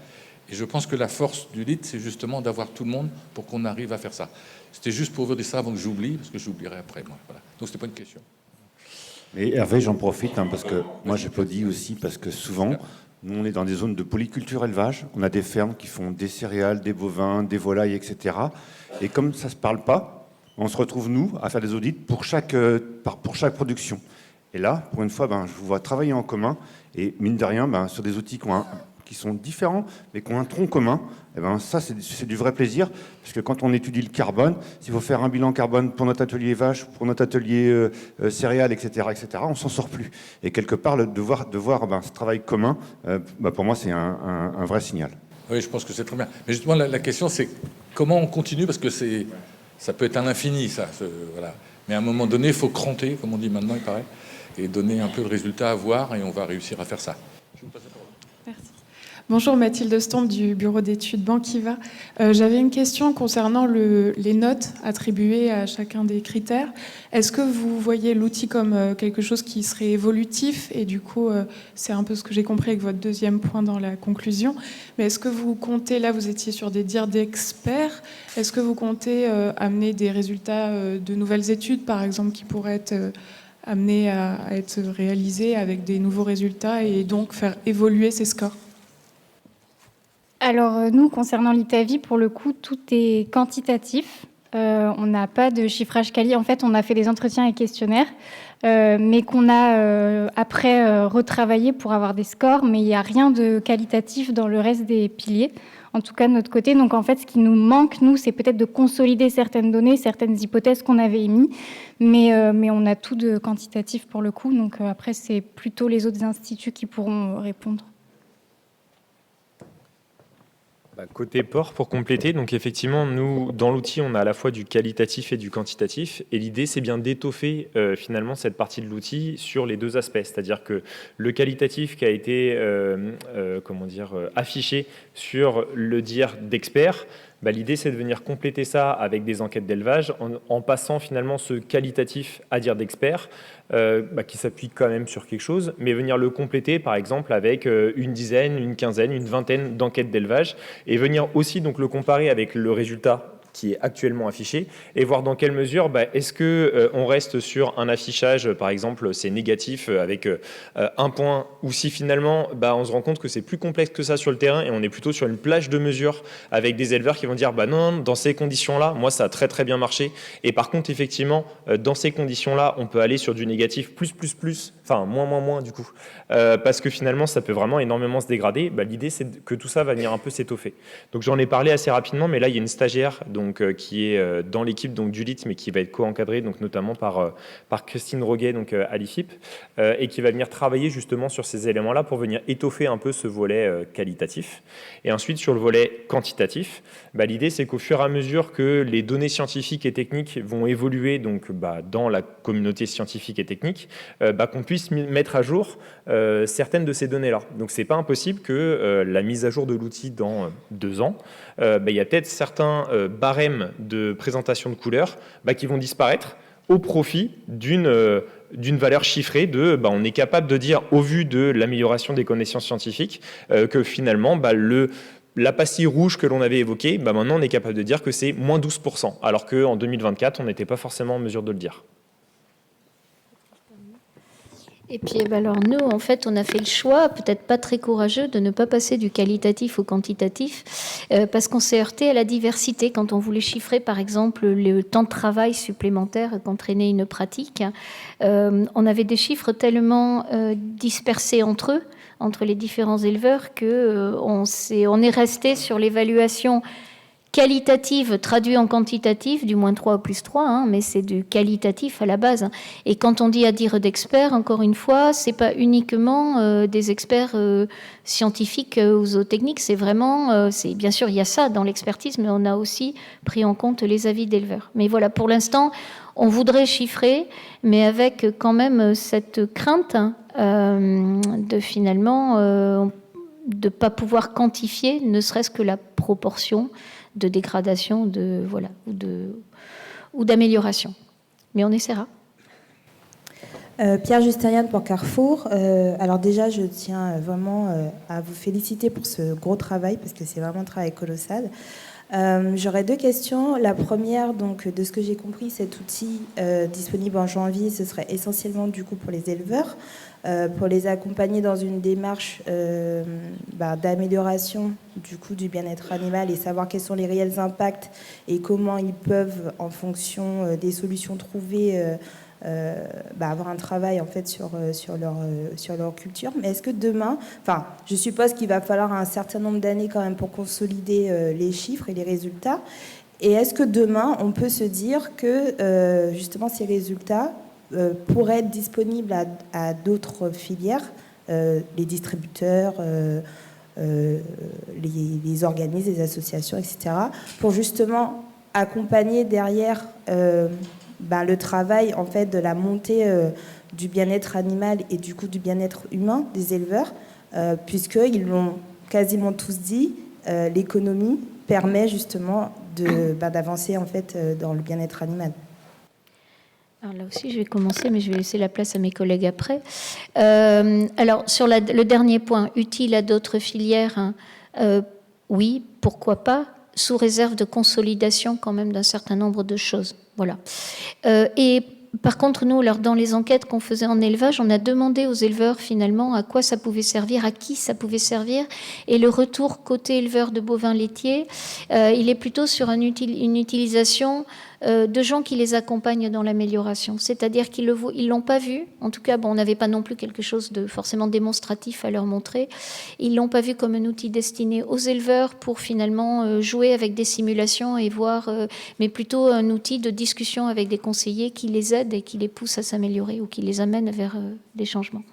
Et je pense que la force du LIT, c'est justement d'avoir tout le monde pour qu'on arrive à faire ça. C'était juste pour vous dire ça avant que j'oublie, parce que j'oublierai après, moi. Voilà. Donc, c'était pas une question. Mais Hervé, j'en profite, parce que moi j'applaudis aussi, parce que souvent, nous on est dans des zones de polyculture élevage, on a des fermes qui font des céréales, des bovins, des volailles, etc. Et comme ça ne se parle pas, on se retrouve, nous, à faire des audits pour chaque production. Et là, pour une fois, je vous vois travailler en commun, et mine de rien, sur des outils qui sont différents, mais qui ont un tronc commun, ça, c'est du vrai plaisir, parce que quand on étudie le carbone, s'il faut faire un bilan carbone pour notre atelier vache, pour notre atelier céréales, etc., on s'en sort plus. Et quelque part, de voir ce travail commun, pour moi, c'est un vrai signal. Oui, je pense que c'est très bien. Mais justement, la question, c'est comment on continue, parce que ça peut être à l'infini, ça. Voilà. Mais à un moment donné, il faut cranter, comme on dit maintenant, il paraît, et donner un peu le résultat à voir, et on va réussir à faire ça. Je vous passe la parole. Merci. Bonjour, Mathilde Stomp du bureau d'études Banquiva. J'avais une question concernant les notes attribuées à chacun des critères. Est-ce que vous voyez l'outil comme quelque chose qui serait évolutif? Et du coup, c'est un peu ce que j'ai compris avec votre deuxième point dans la conclusion. Mais est-ce que vous comptez, là vous étiez sur des dires d'experts, est-ce que vous comptez amener des résultats de nouvelles études, par exemple, qui pourraient être amené à être réalisé avec des nouveaux résultats et donc faire évoluer ces scores? Alors nous, concernant l'ITAVI, pour le coup, tout est quantitatif. On n'a pas de chiffrage quali. En fait, on a fait des entretiens et questionnaires, mais qu'on a après retravaillé pour avoir des scores, mais il n'y a rien de qualitatif dans le reste des piliers, en tout cas de notre côté. Donc en fait, ce qui nous manque, nous, c'est peut-être de consolider certaines données, certaines hypothèses qu'on avait émises, mais on a tout de quantitatif pour le coup. Donc après, c'est plutôt les autres instituts qui pourront répondre. Côté port, pour compléter, donc effectivement, nous, dans l'outil, on a à la fois du qualitatif et du quantitatif. Et l'idée, c'est bien d'étoffer finalement cette partie de l'outil sur les deux aspects. C'est-à-dire que le qualitatif qui a été affiché sur le dire d'expert, l'idée, c'est de venir compléter ça avec des enquêtes d'élevage en passant finalement ce qualitatif à dire d'expert qui s'appuie quand même sur quelque chose, mais venir le compléter par exemple avec une dizaine, une quinzaine, une vingtaine d'enquêtes d'élevage et venir aussi donc le comparer avec le résultat qui est actuellement affiché et voir dans quelle mesure est-ce que on reste sur un affichage, par exemple, c'est négatif avec un point, ou si finalement on se rend compte que c'est plus complexe que ça sur le terrain et on est plutôt sur une plage de mesures avec des éleveurs qui vont dire non, dans ces conditions-là, moi ça a très très bien marché et par contre effectivement dans ces conditions-là, on peut aller sur du négatif plus, enfin moins du coup, parce que finalement ça peut vraiment énormément se dégrader. L'idée c'est que tout ça va venir un peu s'étoffer. Donc j'en ai parlé assez rapidement, mais là il y a une stagiaire qui est dans l'équipe du LIT, mais qui va être co-encadrée notamment par Christine Roguet à l'IFIP, et qui va venir travailler justement sur ces éléments-là pour venir étoffer un peu ce volet qualitatif. Et ensuite sur le volet quantitatif, l'idée c'est qu'au fur et à mesure que les données scientifiques et techniques vont évoluer dans la communauté scientifique et technique, qu'on puisse mettre à jour certaines de ces données-là. Donc c'est pas impossible que la mise à jour de l'outil dans 2 ans, il y a peut-être certains barèmes de présentation de couleurs qui vont disparaître au profit d'une valeur chiffrée on est capable de dire au vu de l'amélioration des connaissances scientifiques que finalement la pastille rouge que l'on avait évoquée, maintenant on est capable de dire que c'est moins 12%, alors qu'en 2024 on n'était pas forcément en mesure de le dire. Et puis alors nous, en fait, on a fait le choix, peut-être pas très courageux, de ne pas passer du qualitatif au quantitatif, parce qu'on s'est heurté à la diversité. Quand on voulait chiffrer, par exemple, le temps de travail supplémentaire qu'entraînait une pratique, on avait des chiffres tellement dispersés entre eux, entre les différents éleveurs, qu'on est resté sur l'évaluation qualitative traduit en quantitatif, du -3 au +3, mais c'est du qualitatif à la base. Et quand on dit à dire d'experts, encore une fois, c'est pas uniquement des experts scientifiques ou zootechniques, c'est vraiment, bien sûr, il y a ça dans l'expertise, mais on a aussi pris en compte les avis d'éleveurs. Mais voilà, pour l'instant, on voudrait chiffrer, mais avec quand même cette crainte de finalement de pas pouvoir quantifier, ne serait-ce que la proportion de dégradation ou d'amélioration. Mais on essaiera. Pierre Justiniane pour Carrefour. Alors déjà, je tiens vraiment à vous féliciter pour ce gros travail, parce que c'est vraiment un travail colossal. J'aurais 2 questions. La première, donc, de ce que j'ai compris, cet outil disponible en janvier, ce serait essentiellement du coup pour les éleveurs, pour les accompagner dans une démarche d'amélioration du coup du bien-être animal et savoir quels sont les réels impacts et comment ils peuvent, en fonction des solutions trouvées, avoir un travail en fait sur leur culture. Mais est-ce que demain, je suppose qu'il va falloir un certain nombre d'années quand même pour consolider les chiffres et les résultats. Et est-ce que demain on peut se dire que justement ces résultats pourraient être disponibles à d'autres filières, les distributeurs, les organismes, les associations, etc., pour justement accompagner derrière le travail en fait de la montée du bien-être animal et du coup du bien-être humain des éleveurs, puisqu'ils l'ont quasiment tous dit, l'économie permet justement d'avancer en fait dans le bien-être animal. Alors là aussi, je vais commencer, mais je vais laisser la place à mes collègues après. Alors, sur le dernier point, utile à d'autres filières, oui, pourquoi pas, sous réserve de consolidation quand même d'un certain nombre de choses. Voilà. Et par contre, nous, dans les enquêtes qu'on faisait en élevage, on a demandé aux éleveurs finalement à quoi ça pouvait servir, à qui ça pouvait servir. Et le retour côté éleveur de bovins laitiers, il est plutôt sur une utilisation de gens qui les accompagnent dans l'amélioration. C'est-à-dire qu'ils ne l'ont pas vu. En tout cas, on n'avait pas non plus quelque chose de forcément démonstratif à leur montrer. Ils ne l'ont pas vu comme un outil destiné aux éleveurs pour finalement jouer avec des simulations et voir, mais plutôt un outil de discussion avec des conseillers qui les aident et qui les poussent à s'améliorer ou qui les amènent vers des changements.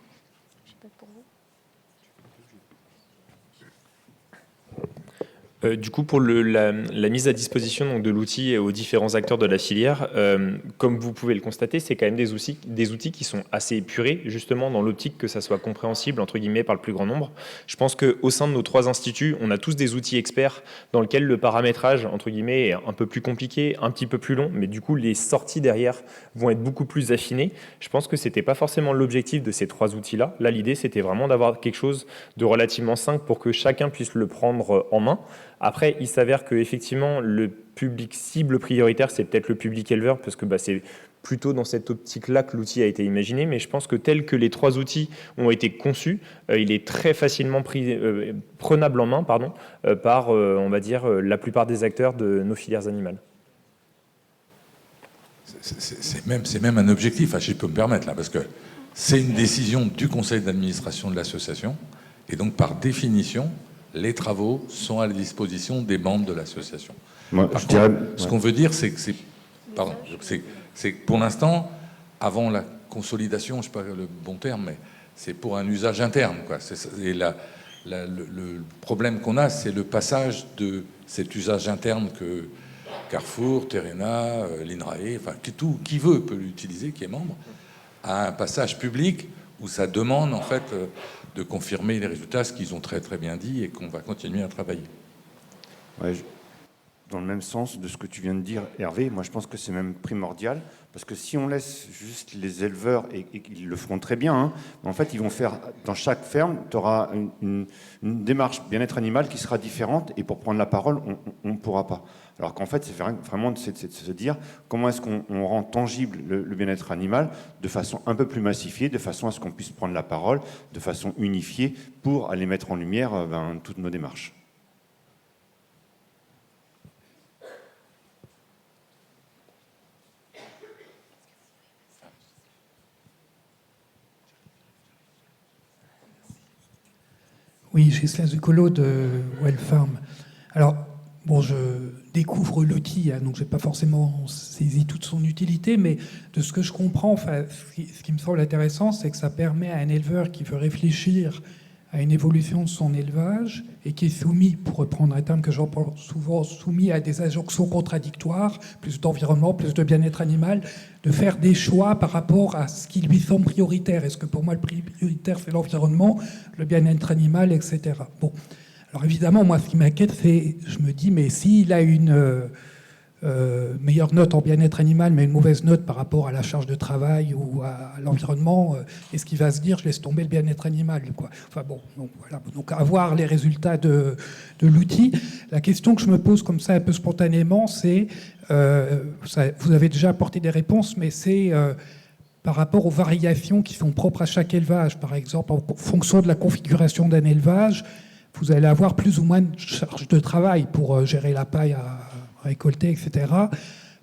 Du coup, pour la mise à disposition donc, de l'outil aux différents acteurs de la filière, comme vous pouvez le constater, c'est quand même des outils qui sont assez épurés, justement dans l'optique que ça soit compréhensible, entre guillemets, par le plus grand nombre. Je pense qu'au sein de nos 3 instituts, on a tous des outils experts dans lesquels le paramétrage, entre guillemets, est un peu plus compliqué, un petit peu plus long, mais du coup, les sorties derrière vont être beaucoup plus affinées. Je pense que ce n'était pas forcément l'objectif de ces 3 outils-là. Là, l'idée, c'était vraiment d'avoir quelque chose de relativement simple pour que chacun puisse le prendre en main. Après, il s'avère qu'effectivement, le public cible prioritaire, c'est peut-être le public éleveur, parce que c'est plutôt dans cette optique-là que l'outil a été imaginé. Mais je pense que tel que les 3 outils ont été conçus, il est très facilement prenable en main par, on va dire, la plupart des acteurs de nos filières animales. C'est même un objectif, si je peux me permettre, là, parce que c'est une décision du conseil d'administration de l'association, et donc par définition, les travaux sont à la disposition des membres de l'association. Ce qu'on veut dire, c'est que pour l'instant, avant la consolidation, je ne sais pas le bon terme, mais c'est pour un usage interne, quoi. Et le problème qu'on a, c'est le passage de cet usage interne que Carrefour, Terena, l'INRAE, enfin qui veut peut l'utiliser, qui est membre, à un passage public où ça demande en fait de confirmer les résultats, ce qu'ils ont très très bien dit et qu'on va continuer à travailler. Ouais, dans le même sens de ce que tu viens de dire, Hervé, moi je pense que c'est même primordial, parce que si on laisse juste les éleveurs, et ils le feront très bien, hein, en fait ils vont faire, dans chaque ferme, tu auras une démarche bien-être animal qui sera différente, et pour prendre la parole, on ne pourra pas. Alors qu'en fait, c'est vraiment de se dire comment est-ce qu'on rend tangible le bien-être animal de façon un peu plus massifiée, de façon à ce qu'on puisse prendre la parole de façon unifiée pour aller mettre en lumière toutes nos démarches. Oui, Gisela Zuccolo de Wellfarm. Alors, bon, je découvre l'outil, hein, donc je n'ai pas forcément saisi toute son utilité, mais de ce que je comprends, enfin, ce qui me semble intéressant, c'est que ça permet à un éleveur qui veut réfléchir à une évolution de son élevage et qui est soumis, pour reprendre un terme que j'emploie souvent, soumis à des injonctions contradictoires, plus d'environnement, plus de bien-être animal, de faire des choix par rapport à ce qui lui semble prioritaire. Est-ce que pour moi, le prioritaire, c'est l'environnement, le bien-être animal, etc. Bon. Alors évidemment, moi, ce qui m'inquiète, c'est, je me dis, mais s'il a une meilleure note en bien-être animal, mais une mauvaise note par rapport à la charge de travail ou à l'environnement, est-ce qu'il va se dire, je laisse tomber le bien-être animal, quoi. Enfin bon, donc voilà. Donc avoir les résultats de l'outil. La question que je me pose comme ça un peu spontanément, c'est, vous avez déjà apporté des réponses, mais c'est par rapport aux variations qui sont propres à chaque élevage. Par exemple, en fonction de la configuration d'un élevage, vous allez avoir plus ou moins de charge de travail pour gérer la paille à récolter, etc.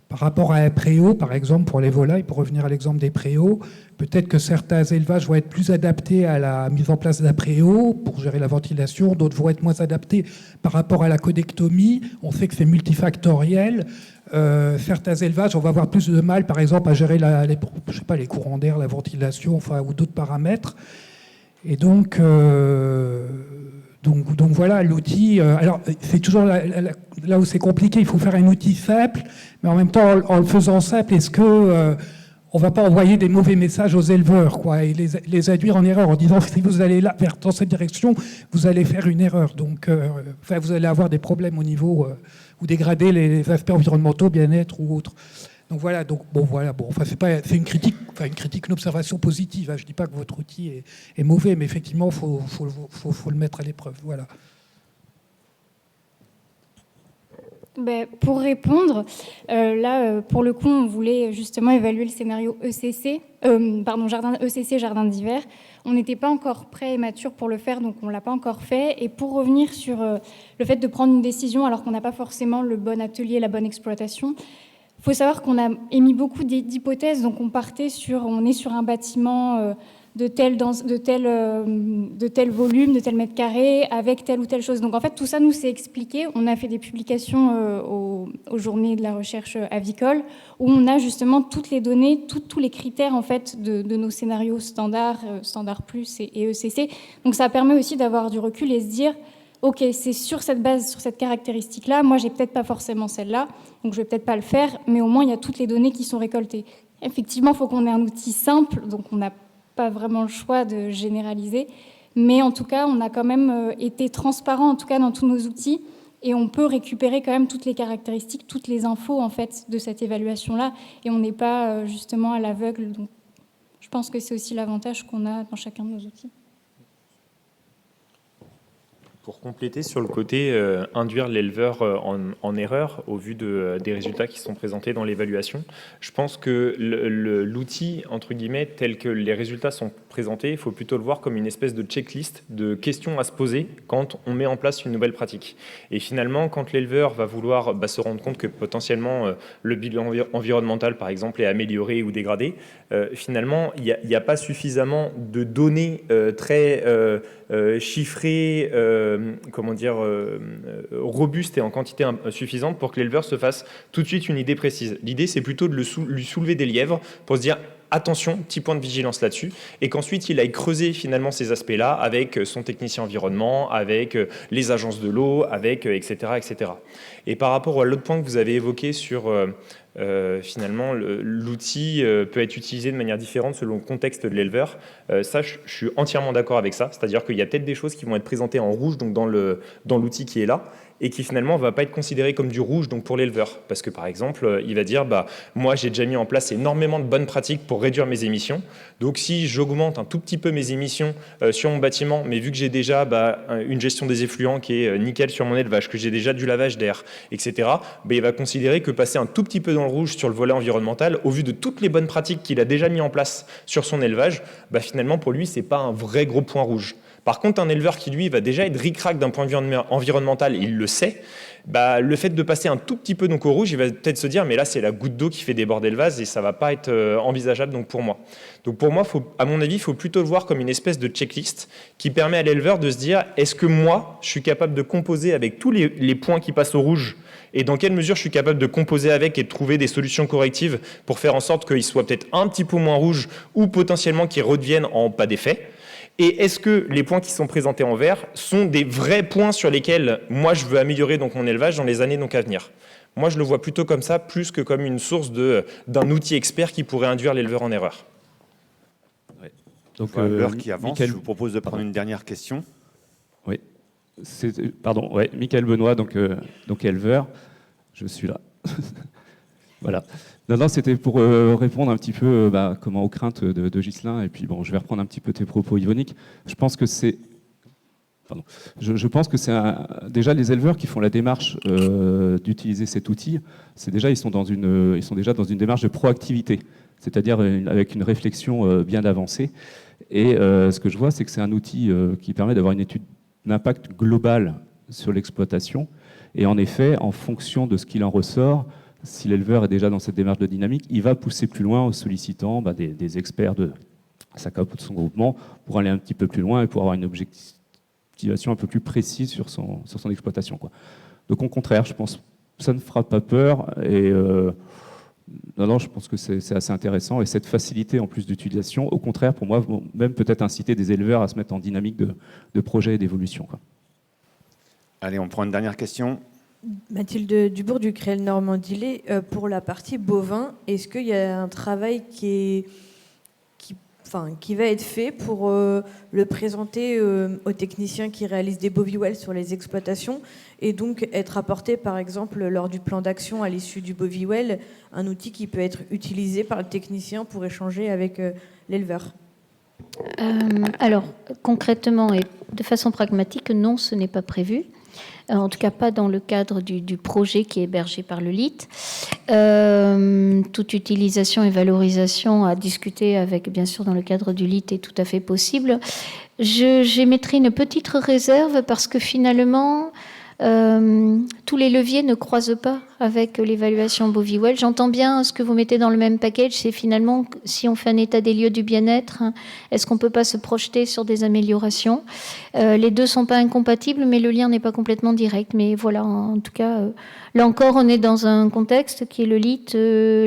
Par rapport à un préau, par exemple, pour les volailles, pour revenir à l'exemple des préaux, peut-être que certains élevages vont être plus adaptés à la mise en place d'un préau pour gérer la ventilation, d'autres vont être moins adaptés par rapport à la codectomie. On sait que c'est multifactoriel. Certains élevages, on va avoir plus de mal, par exemple, à gérer les courants d'air, la ventilation, enfin, ou d'autres paramètres. Et donc voilà, l'outil. Alors, c'est toujours là où c'est compliqué. Il faut faire un outil simple, mais en même temps, en le faisant simple, est-ce que on va pas envoyer des mauvais messages aux éleveurs, quoi, et les induire en erreur en disant si vous allez là dans cette direction, vous allez faire une erreur. Donc, vous allez avoir des problèmes au niveau ou dégrader les aspects environnementaux, bien-être ou autres. Donc voilà, enfin c'est une critique, une observation positive. Hein. Je ne dis pas que votre outil est mauvais, mais effectivement, faut le mettre à l'épreuve. Voilà. Pour répondre, pour le coup, on voulait justement évaluer le scénario jardin d'hiver. On n'était pas encore prêt et mature pour le faire, donc on ne l'a pas encore fait. Et pour revenir sur le fait de prendre une décision alors qu'on n'a pas forcément le bon atelier, la bonne exploitation, il faut savoir qu'on a émis beaucoup d'hypothèses. Donc on est sur un bâtiment de tel volume, de tel mètre carré, avec telle ou telle chose. Donc en fait, tout ça nous s'est expliqué. On a fait des publications aux journées de la recherche avicole, où on a justement toutes les données, tous les critères en fait de nos scénarios standard plus et ECC. Donc ça permet aussi d'avoir du recul et se dire, ok, c'est sur cette base, sur cette caractéristique-là, moi j'ai peut-être pas forcément celle-là, donc je vais peut-être pas le faire, mais au moins il y a toutes les données qui sont récoltées. Effectivement, il faut qu'on ait un outil simple, donc on n'a pas vraiment le choix de généraliser, mais en tout cas, on a quand même été transparent, en tout cas dans tous nos outils, et on peut récupérer quand même toutes les caractéristiques, toutes les infos en fait de cette évaluation-là, et on n'est pas justement à l'aveugle. Donc, je pense que c'est aussi l'avantage qu'on a dans chacun de nos outils. Pour compléter sur le côté induire l'éleveur en erreur au vu des résultats qui sont présentés dans l'évaluation, je pense que l'outil, entre guillemets, tel que les résultats sont présentés, il faut plutôt le voir comme une espèce de checklist de questions à se poser quand on met en place une nouvelle pratique. Et finalement, quand l'éleveur va vouloir se rendre compte que potentiellement le bilan environnemental, par exemple, est amélioré ou dégradé, finalement, il n'y a pas suffisamment de données très chiffrées, robuste et en quantité suffisante pour que l'éleveur se fasse tout de suite une idée précise. L'idée, c'est plutôt de lui soulever des lièvres pour se dire attention, petit point de vigilance là-dessus, et qu'ensuite il aille creuser finalement ces aspects-là avec son technicien environnement, avec les agences de l'eau, avec etc., etc. Et par rapport à l'autre point que vous avez évoqué sur finalement l'outil peut être utilisé de manière différente selon le contexte de l'éleveur, ça je suis entièrement d'accord avec ça, c'est-à-dire qu'il y a peut-être des choses qui vont être présentées en rouge donc dans l'outil qui est là, et qui finalement ne va pas être considéré comme du rouge donc pour l'éleveur. Parce que par exemple, il va dire moi j'ai déjà mis en place énormément de bonnes pratiques pour réduire mes émissions. Donc si j'augmente un tout petit peu mes émissions sur mon bâtiment, mais vu que j'ai déjà une gestion des effluents qui est nickel sur mon élevage, que j'ai déjà du lavage d'air, etc., il va considérer que passer un tout petit peu dans le rouge sur le volet environnemental, au vu de toutes les bonnes pratiques qu'il a déjà mis en place sur son élevage, finalement pour lui c'est pas un vrai gros point rouge. Par contre, un éleveur qui, lui, va déjà être ric-rac d'un point de vue environnemental, il le sait, le fait de passer un tout petit peu donc, au rouge, il va peut-être se dire, mais là, c'est la goutte d'eau qui fait déborder le vase et ça ne va pas être envisageable donc, pour moi. Donc pour moi, à mon avis, il faut plutôt le voir comme une espèce de checklist qui permet à l'éleveur de se dire, est-ce que moi, je suis capable de composer avec tous les points qui passent au rouge et dans quelle mesure je suis capable de composer avec et de trouver des solutions correctives pour faire en sorte qu'il soit peut-être un petit peu moins rouge ou potentiellement qu'il redevienne en pas d'effet. Et est-ce que les points qui sont présentés en vert sont des vrais points sur lesquels moi je veux améliorer donc mon élevage dans les années donc à venir? Moi je le vois plutôt comme ça, plus que comme une source d'un outil expert qui pourrait induire l'éleveur en erreur. Ouais. Donc l'heure qui avance, Michael, je vous propose de prendre une dernière question. Oui. Michael Benoît, donc éleveur. Je suis là. Voilà. Non, c'était pour répondre un petit peu aux craintes de Ghislain. Et puis, je vais reprendre un petit peu tes propos, Yvonique. Je pense que c'est déjà les éleveurs qui font la démarche d'utiliser cet outil. Ils sont déjà dans une démarche de proactivité, c'est-à-dire avec une réflexion bien avancée. Et ce que je vois, c'est que c'est un outil qui permet d'avoir une étude d'impact global sur l'exploitation. Et en effet, en fonction de ce qu'il en ressort, si l'éleveur est déjà dans cette démarche de dynamique, il va pousser plus loin en sollicitant des experts de sa CAP ou de son groupement pour aller un petit peu plus loin et pour avoir une objectivation un peu plus précise sur son exploitation, quoi. Donc au contraire, je pense que ça ne fera pas peur. Et je pense que c'est assez intéressant. Et cette facilité en plus d'utilisation, au contraire, pour moi, même peut-être inciter des éleveurs à se mettre en dynamique de projet et d'évolution, quoi. Allez, on prend une dernière question. Mathilde Dubourg du Créel Normandie. Pour la partie bovin, est-ce qu'il y a un travail qui va être fait pour le présenter aux techniciens qui réalisent des bovivelles sur les exploitations et donc être apporté par exemple lors du plan d'action à l'issue du bovivelle, un outil qui peut être utilisé par le technicien pour échanger avec l'éleveur? Alors concrètement et de façon pragmatique, non, ce n'est pas prévu. En tout cas, pas dans le cadre du projet qui est hébergé par le LIT. Toute utilisation et valorisation à discuter avec, bien sûr, dans le cadre du LIT est tout à fait possible. J'émettrai une petite réserve parce que finalement, tous les leviers ne croisent pas avec l'évaluation Boviwell. J'entends bien ce que vous mettez dans le même package, c'est finalement, si on fait un état des lieux du bien-être, est-ce qu'on ne peut pas se projeter sur des améliorations? Les deux ne sont pas incompatibles, mais le lien n'est pas complètement direct. Mais voilà, en tout cas, là encore, on est dans un contexte qui est le LIT,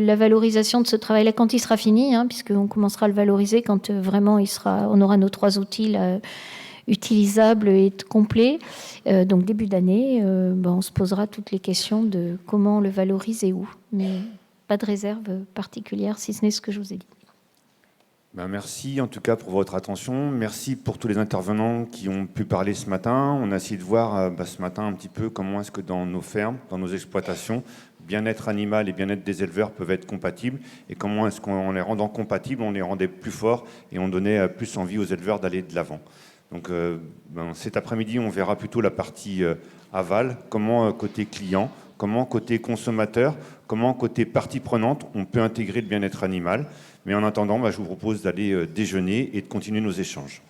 la valorisation de ce travail-là quand il sera fini, puisqu'on commencera à le valoriser quand vraiment on aura nos 3 outils là, utilisable et complet. Donc début d'année, on se posera toutes les questions de comment on le valorise et où. Mais pas de réserve particulière, si ce n'est ce que je vous ai dit. Merci en tout cas pour votre attention. Merci pour tous les intervenants qui ont pu parler ce matin. On a essayé de voir ce matin un petit peu comment est-ce que dans nos fermes, dans nos exploitations, bien-être animal et bien-être des éleveurs peuvent être compatibles, et comment est-ce qu'en les rendant compatibles, on les rendait plus forts et on donnait plus envie aux éleveurs d'aller de l'avant. Donc cet après-midi, on verra plutôt la partie aval, comment côté client, comment côté consommateur, comment côté partie prenante, on peut intégrer le bien-être animal. Mais en attendant, je vous propose d'aller déjeuner et de continuer nos échanges.